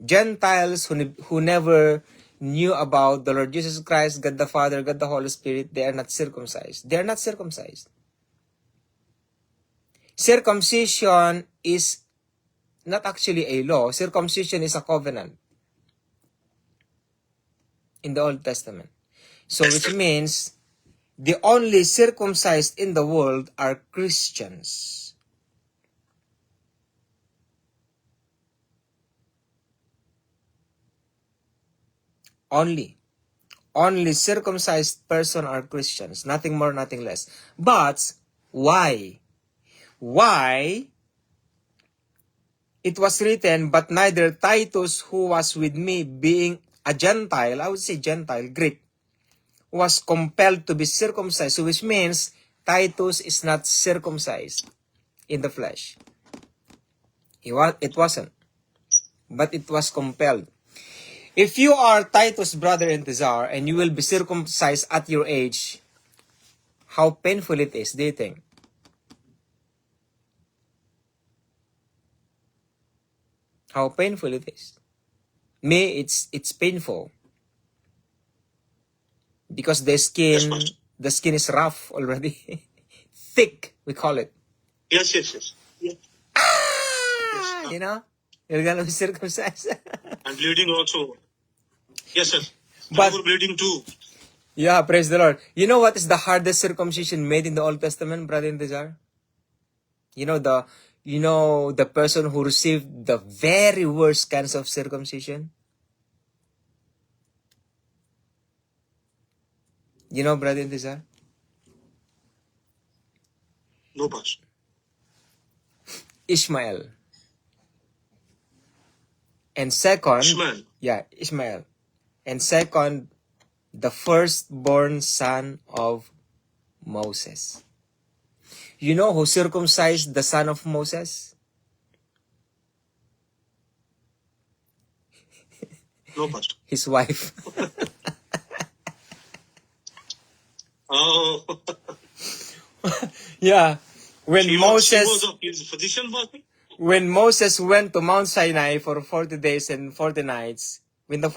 Gentiles who never knew about the Lord Jesus Christ, God the Father, God the Holy Spirit, they are not circumcised. They are not circumcised. Circumcision is not actually a law. Circumcision is a covenant in the Old Testament. So which means the only circumcised in the world are Christians. Only circumcised person are Christians. Nothing more, nothing less. But why? Why? It was written, but neither Titus, who was with me, being a Gentile, I would say Gentile, Greek, was compelled to be circumcised, which means Titus is not circumcised in the flesh. It wasn't, but it was compelled. If you are Titus' brother in the czar, and you will be circumcised at your age, how painful it is, do you think? How painful it is. Me, it's painful. Because the skin is rough already. Thick, we call it. Yes. Yeah. You know? You're gonna be circumcised. And bleeding also. Yes, sir. But You're bleeding too. yeah, praise the Lord. You know what is the hardest circumcision made in the Old Testament, brother in the jar? You know the person who received the very worst kinds of circumcision? You know, brother in the jar? No, Pastor. Ishmael. And second, Ishmael. yeah, Ishmael. And second, the firstborn son of Moses. You know who circumcised the son of Moses? No, Pastor. His wife. Oh. Yeah. When she was his physician, was he? When Moses went to Mount Sinai for 40 days and 40 nights, this is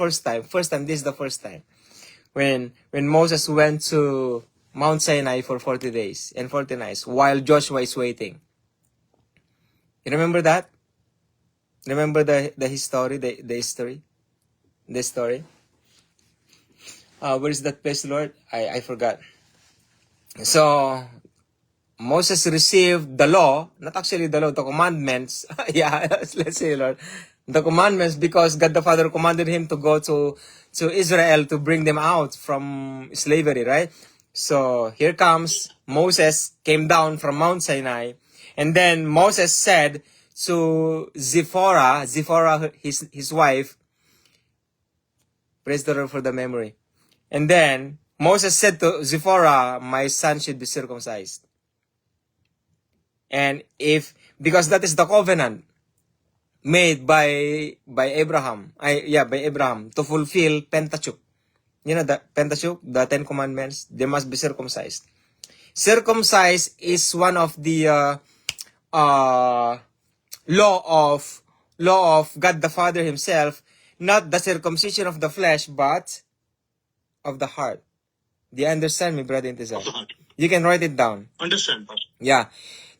the first time. When Moses went to Mount Sinai for 40 days and 40 nights while Joshua is waiting. You remember that? Remember the history? Where is that place, Lord? I forgot. So, Moses received the law, not actually the law, the commandments. Yeah, let's say, Lord. the commandments because God the Father commanded him to go to Israel to bring them out from slavery, right? So here comes Moses came down from Mount Sinai, and then Moses said to Zipporah, his wife, praise the Lord for the memory. And then Moses said to Zipporah, my son should be circumcised. And because that is the covenant made by Abraham, by Abraham to fulfill Pentateuch. You know the Pentateuch, the Ten Commandments, they must be circumcised. Circumcised is one of the law of God the Father himself, not the circumcision of the flesh, but of the heart. Do you understand me, brother Intizar? Of the heart. You can write it down. Understand, Pastor. Yeah.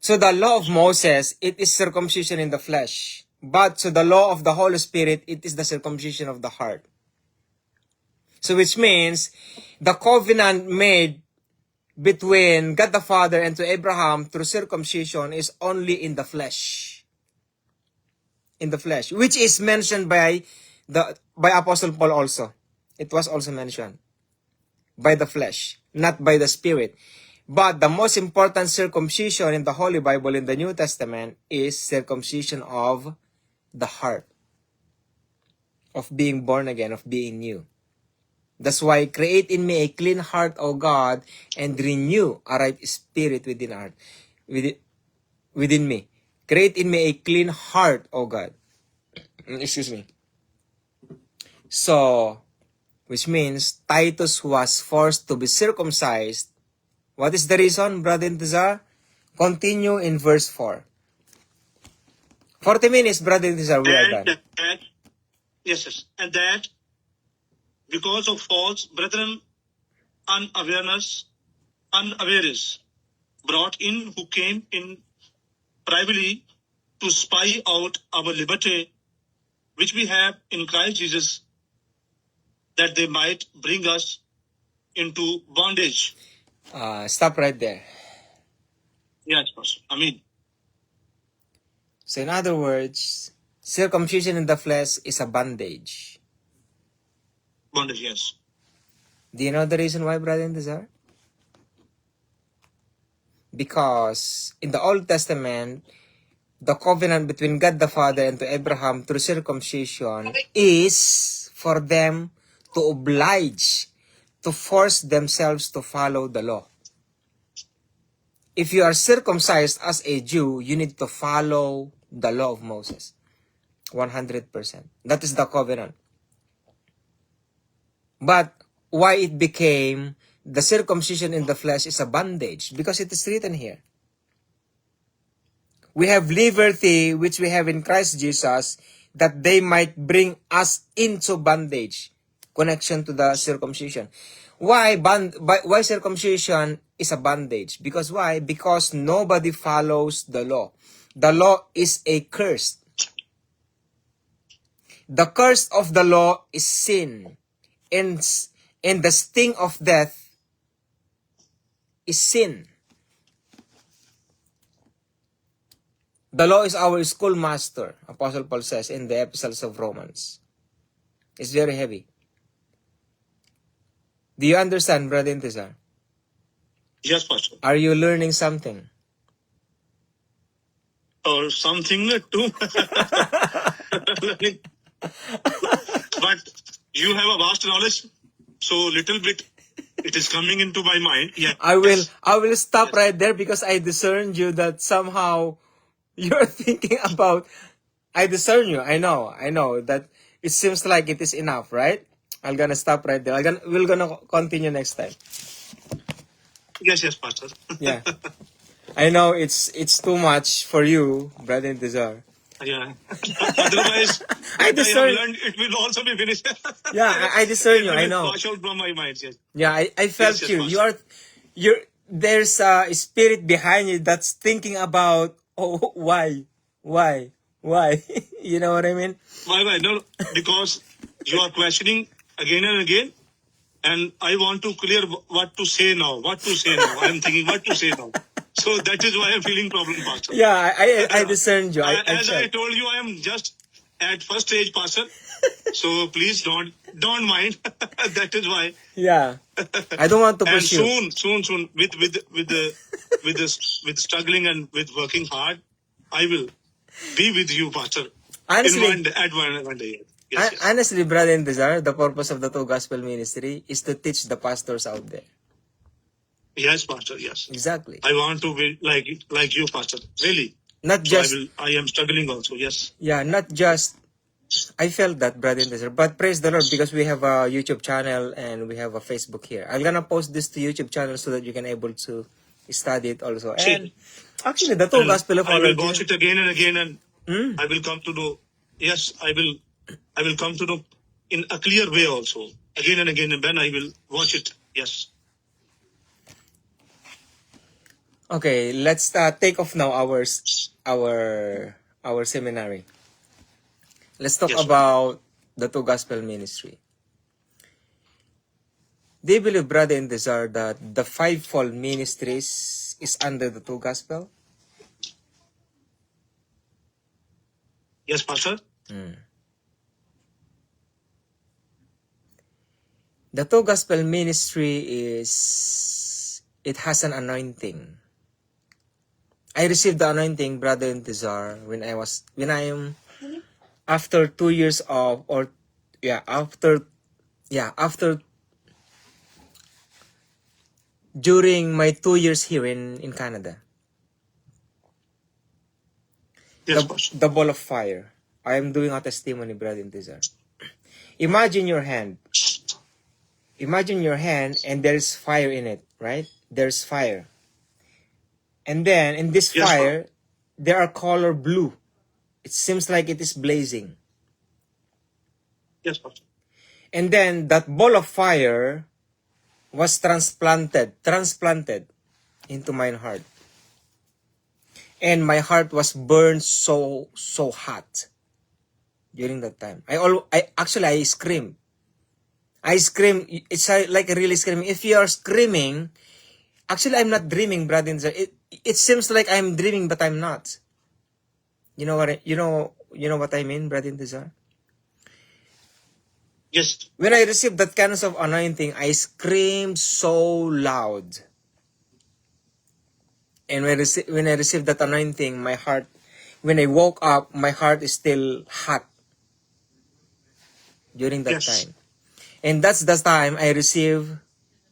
So the law of Moses, it is circumcision in the flesh. But so the law of the Holy Spirit, it is the circumcision of the heart. So which means the covenant made between God the Father and to Abraham through circumcision is only in the flesh. In the flesh. Which is mentioned by Apostle Paul also. It was also mentioned. By the flesh, not by the spirit. But the most important circumcision in the Holy Bible in the New Testament is circumcision of the heart. Of being born again, of being new. That's why, create in me a clean heart, O God, and renew a right spirit within me. Create in me a clean heart, O God. Excuse me. So, which means Titus was forced to be circumcised. What is the reason, Brother Intizar? Continue in verse 4. 40 minutes, Brother Intizar, we are done. Yes. And that because of false brethren unawares brought in, who came in privately to spy out our liberty, which we have in Christ Jesus, that they might bring us into bondage. Stop right there. Yes, Pastor. Amen. So in other words, circumcision in the flesh is a bondage. Bondage, yes. Do you know the reason why, Brother Intizar? Because in the Old Testament, the covenant between God the Father and to Abraham through circumcision is for them to oblige, to force themselves to follow the law. If you are circumcised as a Jew, you need to follow the law of Moses. 100%. That is the covenant. But why it became the circumcision in the flesh is a bondage? Because it is written here. We have liberty which we have in Christ Jesus, that they might bring us into bondage. Connection to the circumcision. Why circumcision is a bondage? Because why? Because nobody follows the law. The law is a curse. The curse of the law is sin. And the sting of death is sin. The law is our schoolmaster, Apostle Paul says in the epistles of Romans. It's very heavy. Do you understand, Brother Intizar? Yes, Pastor. Are you learning something? Or something too. But you have a vast knowledge, so little bit it is coming into my mind. Yeah. I will stop right there because I discerned you that somehow you're thinking about. I discern you. I know that it seems like it is enough, right? I'm gonna stop right there. We're gonna continue next time. Yes, Pastor. Yeah. I know it's too much for you, Brother Intizar. Yeah. Otherwise, I what discern. I have learned, it will also be finished. Yeah, I discern you. It I will know. wash out from my mind. Yes. Yeah, I felt Yes, you. Pastor. There's a spirit behind you that's thinking about, oh, why? You know what I mean? Why? No, because you are questioning again and again, and I want to clear what to say now. I am thinking what to say now. So that is why I'm feeling problem, Pastor. Yeah, I discerned you. As I felt. told you, I am just at first stage, Pastor. So please don't mind. That is why. Yeah. I don't want to And push you. soon, with struggling and with working hard, I will be with you, Pastor. Honestly, One day. Yes, yes. honestly, brother and Desire, the purpose of the Two Gospel Ministry is to teach the pastors out there. Yes, Pastor. Yes. Exactly. I want to be like you, Pastor. Really. Not So just, I am struggling also. Yes. yeah, not just, I felt that, brother and Desire, but praise the Lord because we have a YouTube channel and we have a Facebook here. I'm gonna post this to YouTube channel so that you can able to study it also. And actually, the Two And Gospel of I will Apology. watch it again and again, and Hmm. I will come to know. Yes, I will come to know in a clear way also again and again, and then I will watch it. Yes. Okay, let's take off now our seminary. Let's talk Yes. about the Two Gospel Ministry. Do you believe, brother and Desire, that the fivefold ministries is under the Two Gospel? Yes, Pastor. The Two Gospel Ministry it has an anointing. I received the anointing, brother and Desire, when I am after 2 years of, or after during my 2 years here in Canada. Yes, Pastor. The ball of fire. I am doing a testimony, brother and Desire. Imagine your hand. Imagine your hand and there's fire in it, right? There's fire. And then in this Yes, fire, there are color blue. It seems like it is blazing. Yes, Pastor. And then that ball of fire was transplanted into my heart. And my heart was burned so hot during that time. I screamed. I scream. It's like really screaming. If you are screaming, actually I'm not dreaming, brother. It seems like I'm dreaming, but I'm not. You know what I mean, brother and Desire? Yes. When I received that kind of anointing, I screamed so loud. And when I received that anointing, my heart, when I woke up, my heart is still hot during that Yes. time. And that's the time I received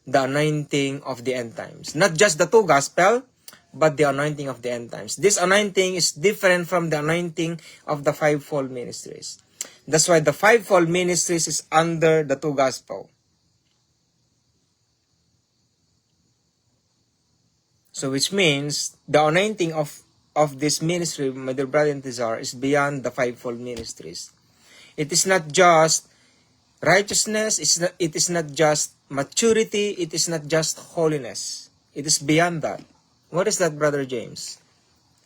the anointing of the end times. Not just the Two Gospel, but the anointing of the end times. This anointing is different from the anointing of the fivefold ministries. That's why the fivefold ministries is under the Two Gospel. So which means the anointing of this ministry, my dear brother and Desire, is beyond the fivefold ministries. It is not just righteousness, it is not just maturity, it is not just holiness. It is beyond that. What is that, Brother James?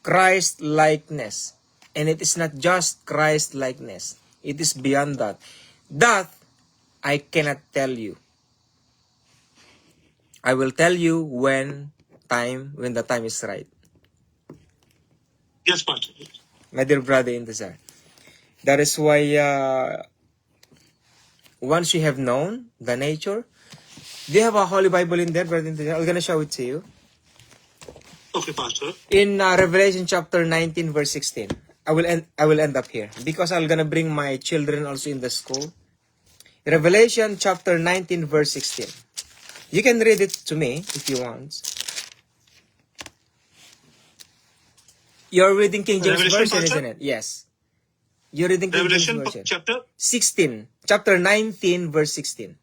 Christ likeness. And it is not just Christ likeness. It is beyond that. That I cannot tell you. I will tell you when the time is right. Yes, Pastor. My dear brother in Desire. That is why once you have known the nature, do you have a Holy Bible in there, brother in Desire? I'm gonna show it to you. Okay, Pastor. In Revelation chapter 19 verse 16. I will end up here because I'm gonna bring my children also in the school. Revelation chapter 19 verse 16. You can read it to me if you want. You're reading King James Revelation, Version, Pastor? isn't it? Yes. You're reading King James Revelation Version. chapter 16. Chapter 19 verse 16.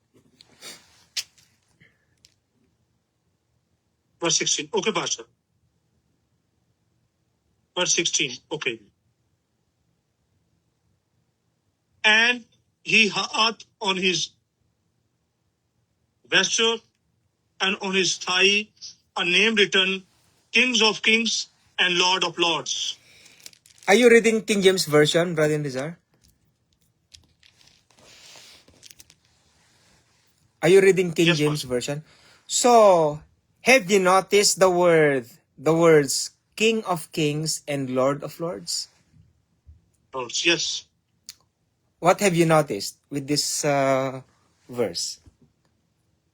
verse 16. Okay, Pastor. Verse 16. Okay. And he hath on his vesture and on his thigh a name written, Kings of Kings and Lord of Lords. Are you reading King James Version, brother and Desire? Are you reading King Yes, James Pastor. Version? So, have you noticed the words King of Kings and Lord of Lords? Lords. Yes. what have you noticed with this verse?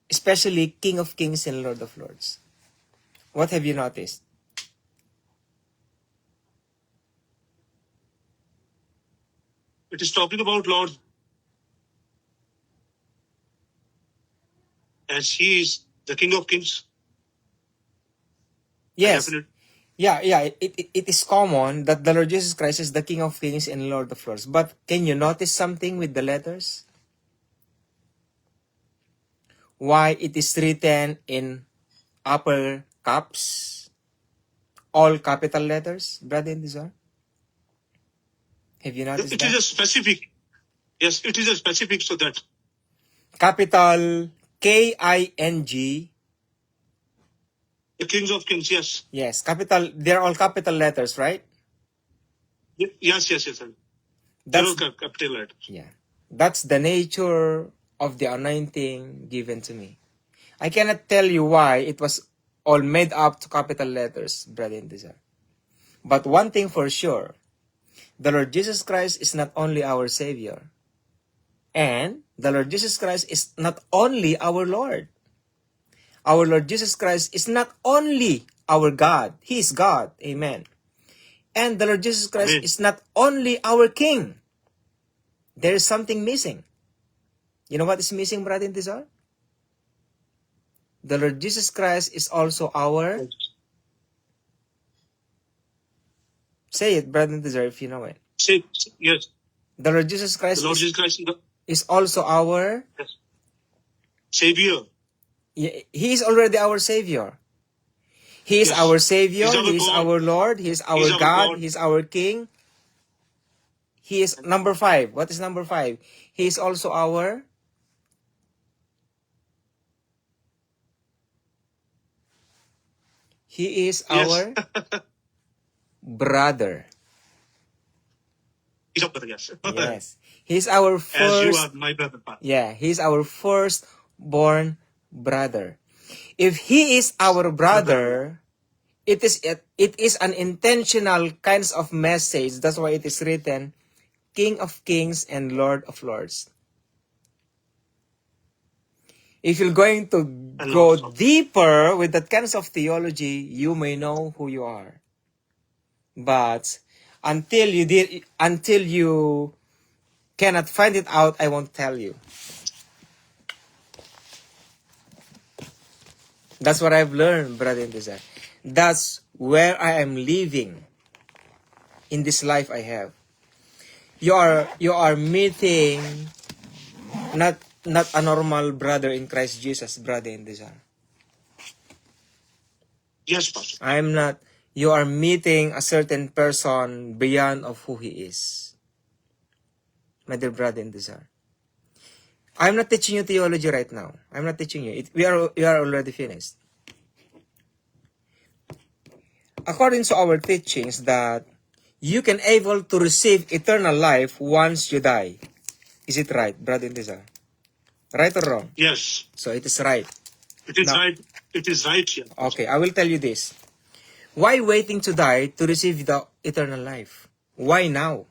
Especially King of Kings and Lord of Lords. What have you noticed? It is talking about Lord as He is the King of Kings. Yes. Definitely. Yeah, it is common that the Lord Jesus Christ is the King of Kings and Lord of Lords. But can you notice something with the letters? Why it is written in upper caps, all capital letters, Brother Indizar? Have you noticed It is a that? specific. Yes, it is a specific so that Capital King, the Kings of Kings. Yes. yes, capital, they're all capital letters, right? Yes. Sir. They That's, are capital letters. yeah, that's the nature of the anointing given to me. I cannot tell you why it was all made up to capital letters, Brother Indizar. But one thing for sure, the Lord Jesus Christ is not only our Savior, and the Lord Jesus Christ is not only our Lord. Our Lord Jesus Christ is not only our God. He is God. Amen. And the Lord Jesus Christ Amen. is not only our King. There is something missing. You know what is missing, Brother Intizar? The Lord Jesus Christ is also our... Say it, Brother Intizar, if you know it. Say yes. The Lord Jesus The Christ Lord Jesus Christ is the is also our... yes, Savior. He is already our Savior. He is Yes. our Savior. He's our He is God. our Lord. He is our He's our God. God. He is our King. He is number 5. What is number 5? He is also our... He is Yes. our brother. He's our brother. Yes. Yes. He's our As you first... are my brother. Yeah, he's our firstborn brother. If he is our brother, it is an intentional kinds of message. That's why it is written, King of Kings and Lord of Lords. If you're going to And go Lord. deeper with that kinds of theology, you may know who you are. But until you cannot find it out, I won't tell you. That's what I've learned, Brother Intizar. That's where I am living in this life I have. You are meeting not a normal brother in Christ Jesus, Brother Intizar. Yes, Pastor. I'm not. You are meeting a certain person beyond of who he is. My dear Brother Intizar. I'm not teaching you theology right now. I'm not teaching you. We are already finished. According to our teachings that you can able to receive eternal life once you die. Is it right, Brother Intizar? Right or wrong? Yes. So it is right. It is Now, right. It is right here. okay, I will tell you this. Why waiting to die to receive the eternal life? Why now?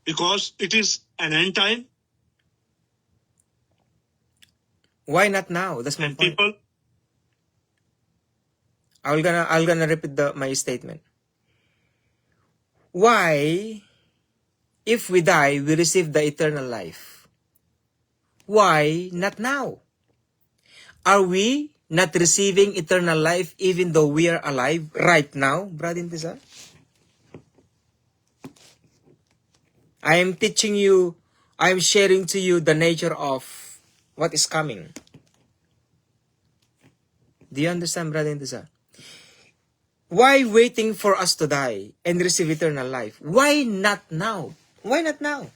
Because it is an end time. Why not now? That's my And point. people. I'm gonna repeat my statement. Why, if we die, we receive the eternal life? Why not now? Are we not receiving eternal life even though we are alive right now, Brother Intizar? I am teaching you, I am sharing to you the nature of what is coming. Do you understand, Brother Intizar? Why waiting for us to die and receive eternal life? Why not now? Why not now?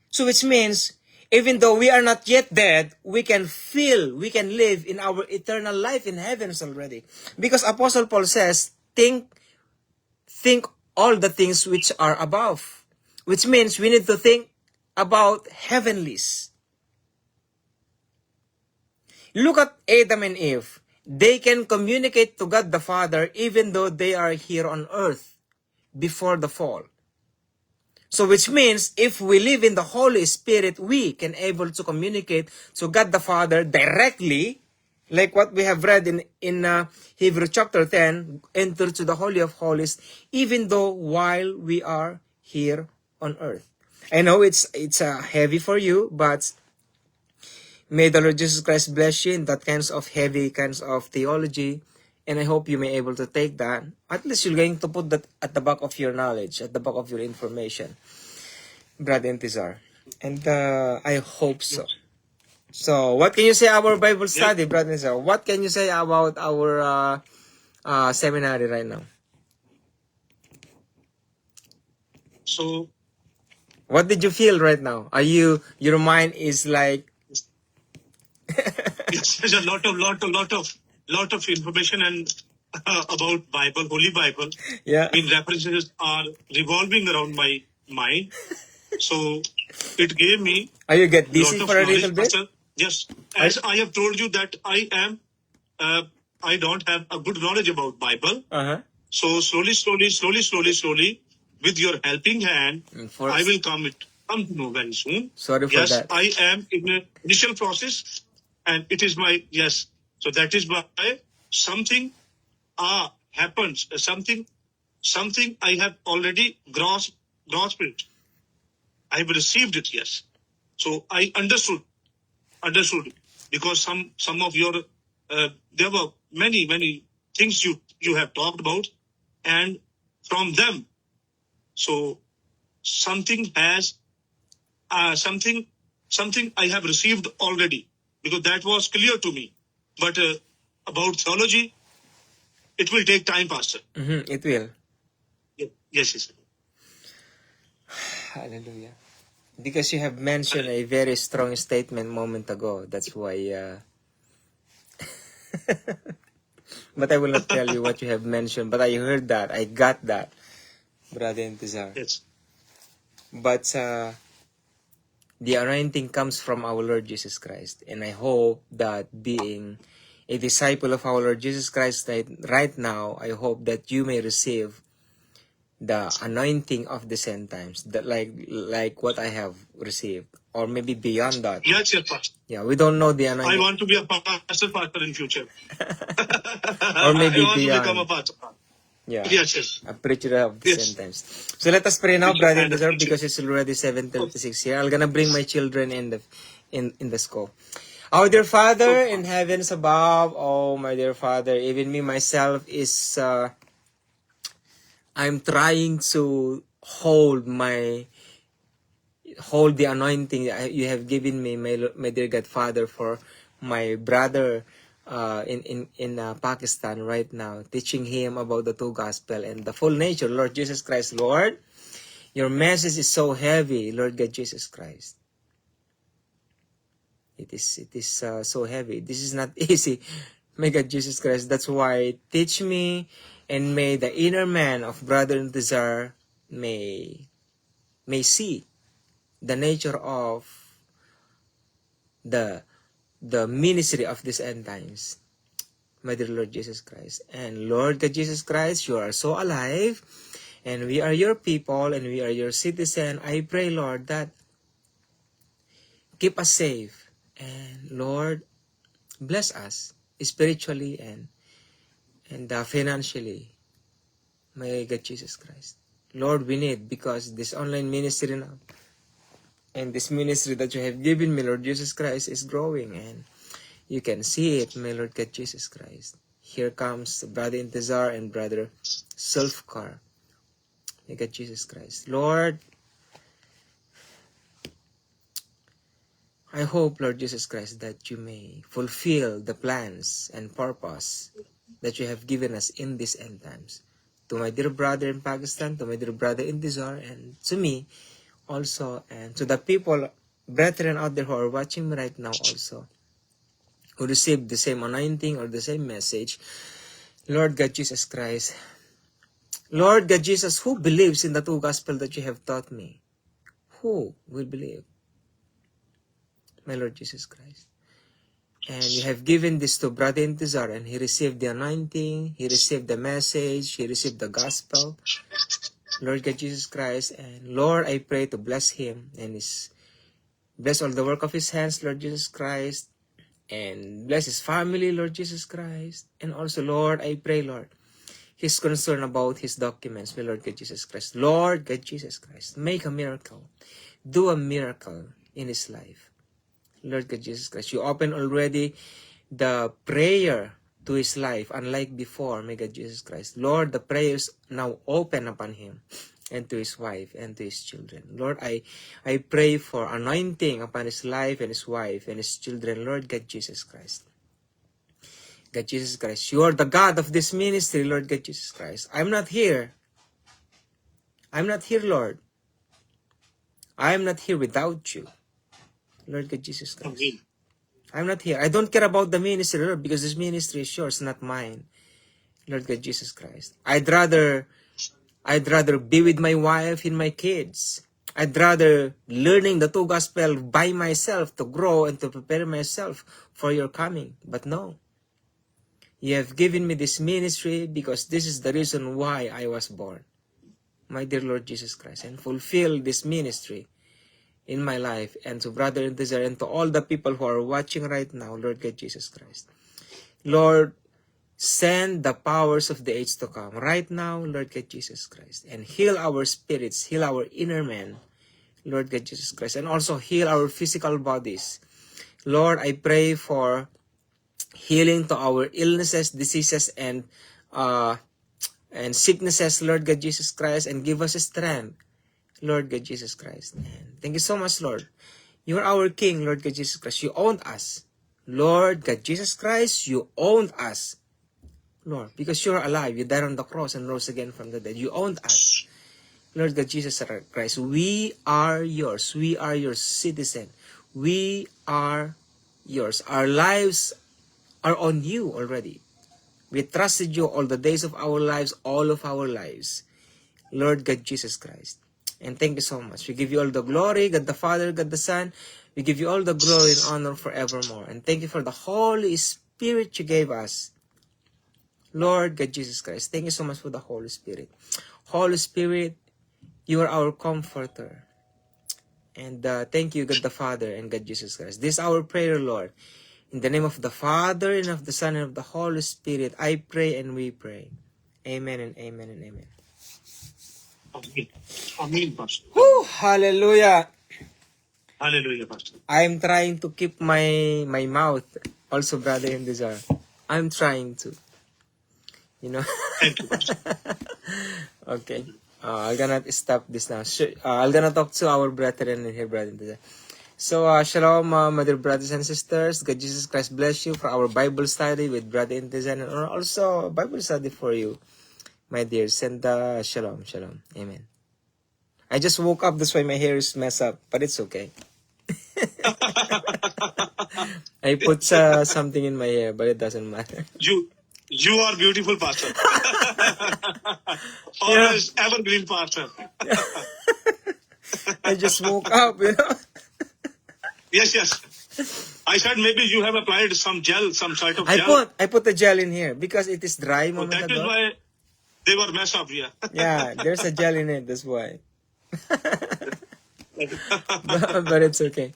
So which means, even though we are not yet dead, we can live in our eternal life in heavens already. Because Apostle Paul says, think all the things which are above. Which means we need to think about heavenlies. Look at Adam and Eve. They can communicate to God the Father even though they are here on earth. before the fall. So which means if we live in the Holy Spirit, we can able to communicate to God the Father directly, like what we have read in Hebrew chapter 10, enter to the Holy of Holies, even though while we are here on earth. I know it's heavy for you, but may the Lord Jesus Christ bless you in that kinds of heavy kinds of theology. And I hope you may able to take that. At least you're going to put that at the back of your knowledge, at the back of your information, Brother Intizar. And I hope so. So, what can you say about Bible study, Brother Intizar? What can you say about our seminary right now? So, What did you feel right now? Are your mind is like... yes, there's a lot of information and about Bible, Holy Bible. Yeah. I mean, references are revolving around my mind. So it gave me Are you get lot busy of for a knowledge. little bit? Pastor. Yes, as I have told you that I don't have a good knowledge about Bible. Uh-huh. So slowly, with your helping hand, I will come to know very soon. Sorry for Yes, that. I am in the initial process, and it is my yes. So that is why something happens. Something I have already grasped it. I have received it. Yes. So I understood because some of your there were many things you have talked about, and from them, so something has something I have received already, because that was clear to me. But about theology, it will take time, Pastor. It will. Yes. Hallelujah. Because you have mentioned a very strong statement moment ago. That's why... But I will not tell you what you have mentioned. But I heard that. I got that, Brother Intizar. Yes. But the anointing comes from our Lord Jesus Christ. And I hope that being a disciple of our Lord Jesus Christ right now, I hope that you may receive the anointing of the end times, that like what I have received, or maybe beyond that. Yes, Pastor. Yeah, we don't know the I anointing. want to be a pastor in future. Or maybe I want to beyond. become a pastor. Yeah. Yes. A preacher of the Yes. end times. So let us pray now, Preacher Brother and a Intizar, preacher. because it's already 7:36 here. I'm gonna bring my children in the school. Our dear Father in heavens above, oh my dear Father, even me myself is I'm trying to hold the anointing that you have given me, my dear God Father, for my brother in Pakistan right now, teaching him about the true gospel and the full nature, Lord Jesus Christ. Lord, your message is so heavy, Lord God Jesus Christ. It is so heavy. This is not easy, my God Jesus Christ. That's why teach me, and may the inner man of Brother Intizar may see the nature of the ministry of these end times, my dear Lord Jesus Christ. And Lord God Jesus Christ, you are so alive, and we are your people, and we are your citizen. I pray, Lord, that keep us safe, and Lord, bless us spiritually and financially, my God Jesus Christ. Lord, we need, because this online ministry now, and this ministry that you have given me, Lord Jesus Christ, is growing, and you can see it, my Lord God Jesus Christ. Here comes Brother Intizar and Brother Sulfkar, my God Jesus Christ. Lord, I hope, Lord Jesus Christ, that you may fulfill the plans and purpose that you have given us in these end times. To my dear brother in Pakistan, to my dear brother Intizar, and to me also, and to the people, brethren out there who are watching me right now also, who received the same anointing or the same message. Lord God Jesus Christ, Lord God Jesus, who believes in the true gospel that you have taught me? Who will believe? My Lord Jesus Christ. And you have given this to Brother Intizar, and he received the anointing, he received the message, he received the gospel. Lord God Jesus Christ. And Lord, I pray to bless him and bless all the work of his hands, Lord Jesus Christ. And bless his family, Lord Jesus Christ. And also, Lord, I pray, Lord, his concern about his documents, my Lord God Jesus Christ. Lord God Jesus Christ, make a miracle. Do a miracle in his life. Lord God Jesus Christ, you opened already the prayer to his life, unlike before, my God Jesus Christ. Lord, the prayers now open upon him and to his wife and to his children. Lord, I pray for anointing upon his life and his wife and his children, Lord God Jesus Christ. God Jesus Christ, you are the God of this ministry, Lord God Jesus Christ. I'm not here. I'm not here, Lord. I am not here without you, Lord God Jesus Christ. Amen. I'm not here. I don't care about the ministry, Lord, because this ministry is yours, not mine, Lord God Jesus Christ. I'd rather be with my wife and my kids. I'd rather learning the two gospel by myself to grow and to prepare myself for your coming. But no. You have given me this ministry because this is the reason why I was born, my dear Lord Jesus Christ, and fulfill this ministry in my life and to Brother Intezar and to all the people who are watching right now, Lord God Jesus Christ. Lord, send the powers of the age to come right now, Lord God Jesus Christ, and heal our spirits, heal our inner man, Lord God Jesus Christ, and also heal our physical bodies. Lord, I pray for healing to our illnesses, diseases, and sicknesses, Lord God Jesus Christ, and give us strength, Lord God Jesus Christ. And thank you so much, Lord. You are our King, Lord God Jesus Christ. You owned us. Lord God Jesus Christ, you owned us. Lord, because you are alive, you died on the cross and rose again from the dead. You owned us. Lord God Jesus Christ, we are yours. We are your citizen. We are yours. Our lives are on you already. We trusted you all the days of our lives, all of our lives. Lord God Jesus Christ. And thank you so much. We give you all the glory, God the Father, God the Son. We give you all the glory and honor forevermore. And thank you for the Holy Spirit you gave us. Lord God Jesus Christ, thank you so much for the Holy Spirit. Holy Spirit, you are our comforter. And thank you, God the Father and God Jesus Christ. This is our prayer, Lord. In the name of the Father, and of the Son, and of the Holy Spirit, I pray and we pray. Amen and amen and amen. Amen. Amen, Pastor. Whew, hallelujah. Hallelujah, Pastor. I'm trying to keep my mouth. Also, Brother Intezar. I'm trying to. You know? Thank you, Pastor. Okay. I'm gonna stop this now. I'm gonna talk to our brethren in here, Brother Intezar. So, shalom, my dear brothers and sisters. God Jesus Christ bless you for our Bible study with Brother Intezar, and also Bible study for you, my dears. And shalom, shalom. Amen. I just woke up, that's why my hair is messed up, but it's okay. I put something in my hair, but it doesn't matter. You are beautiful, Pastor. Always evergreen, Pastor. I just woke up, you know. Yes. I said maybe you have applied some gel, some sort of gel. I put the gel in here because it is dry So moment that is ago. why they were messed up here. Yeah, there's a gel in it, that's why. But it's okay.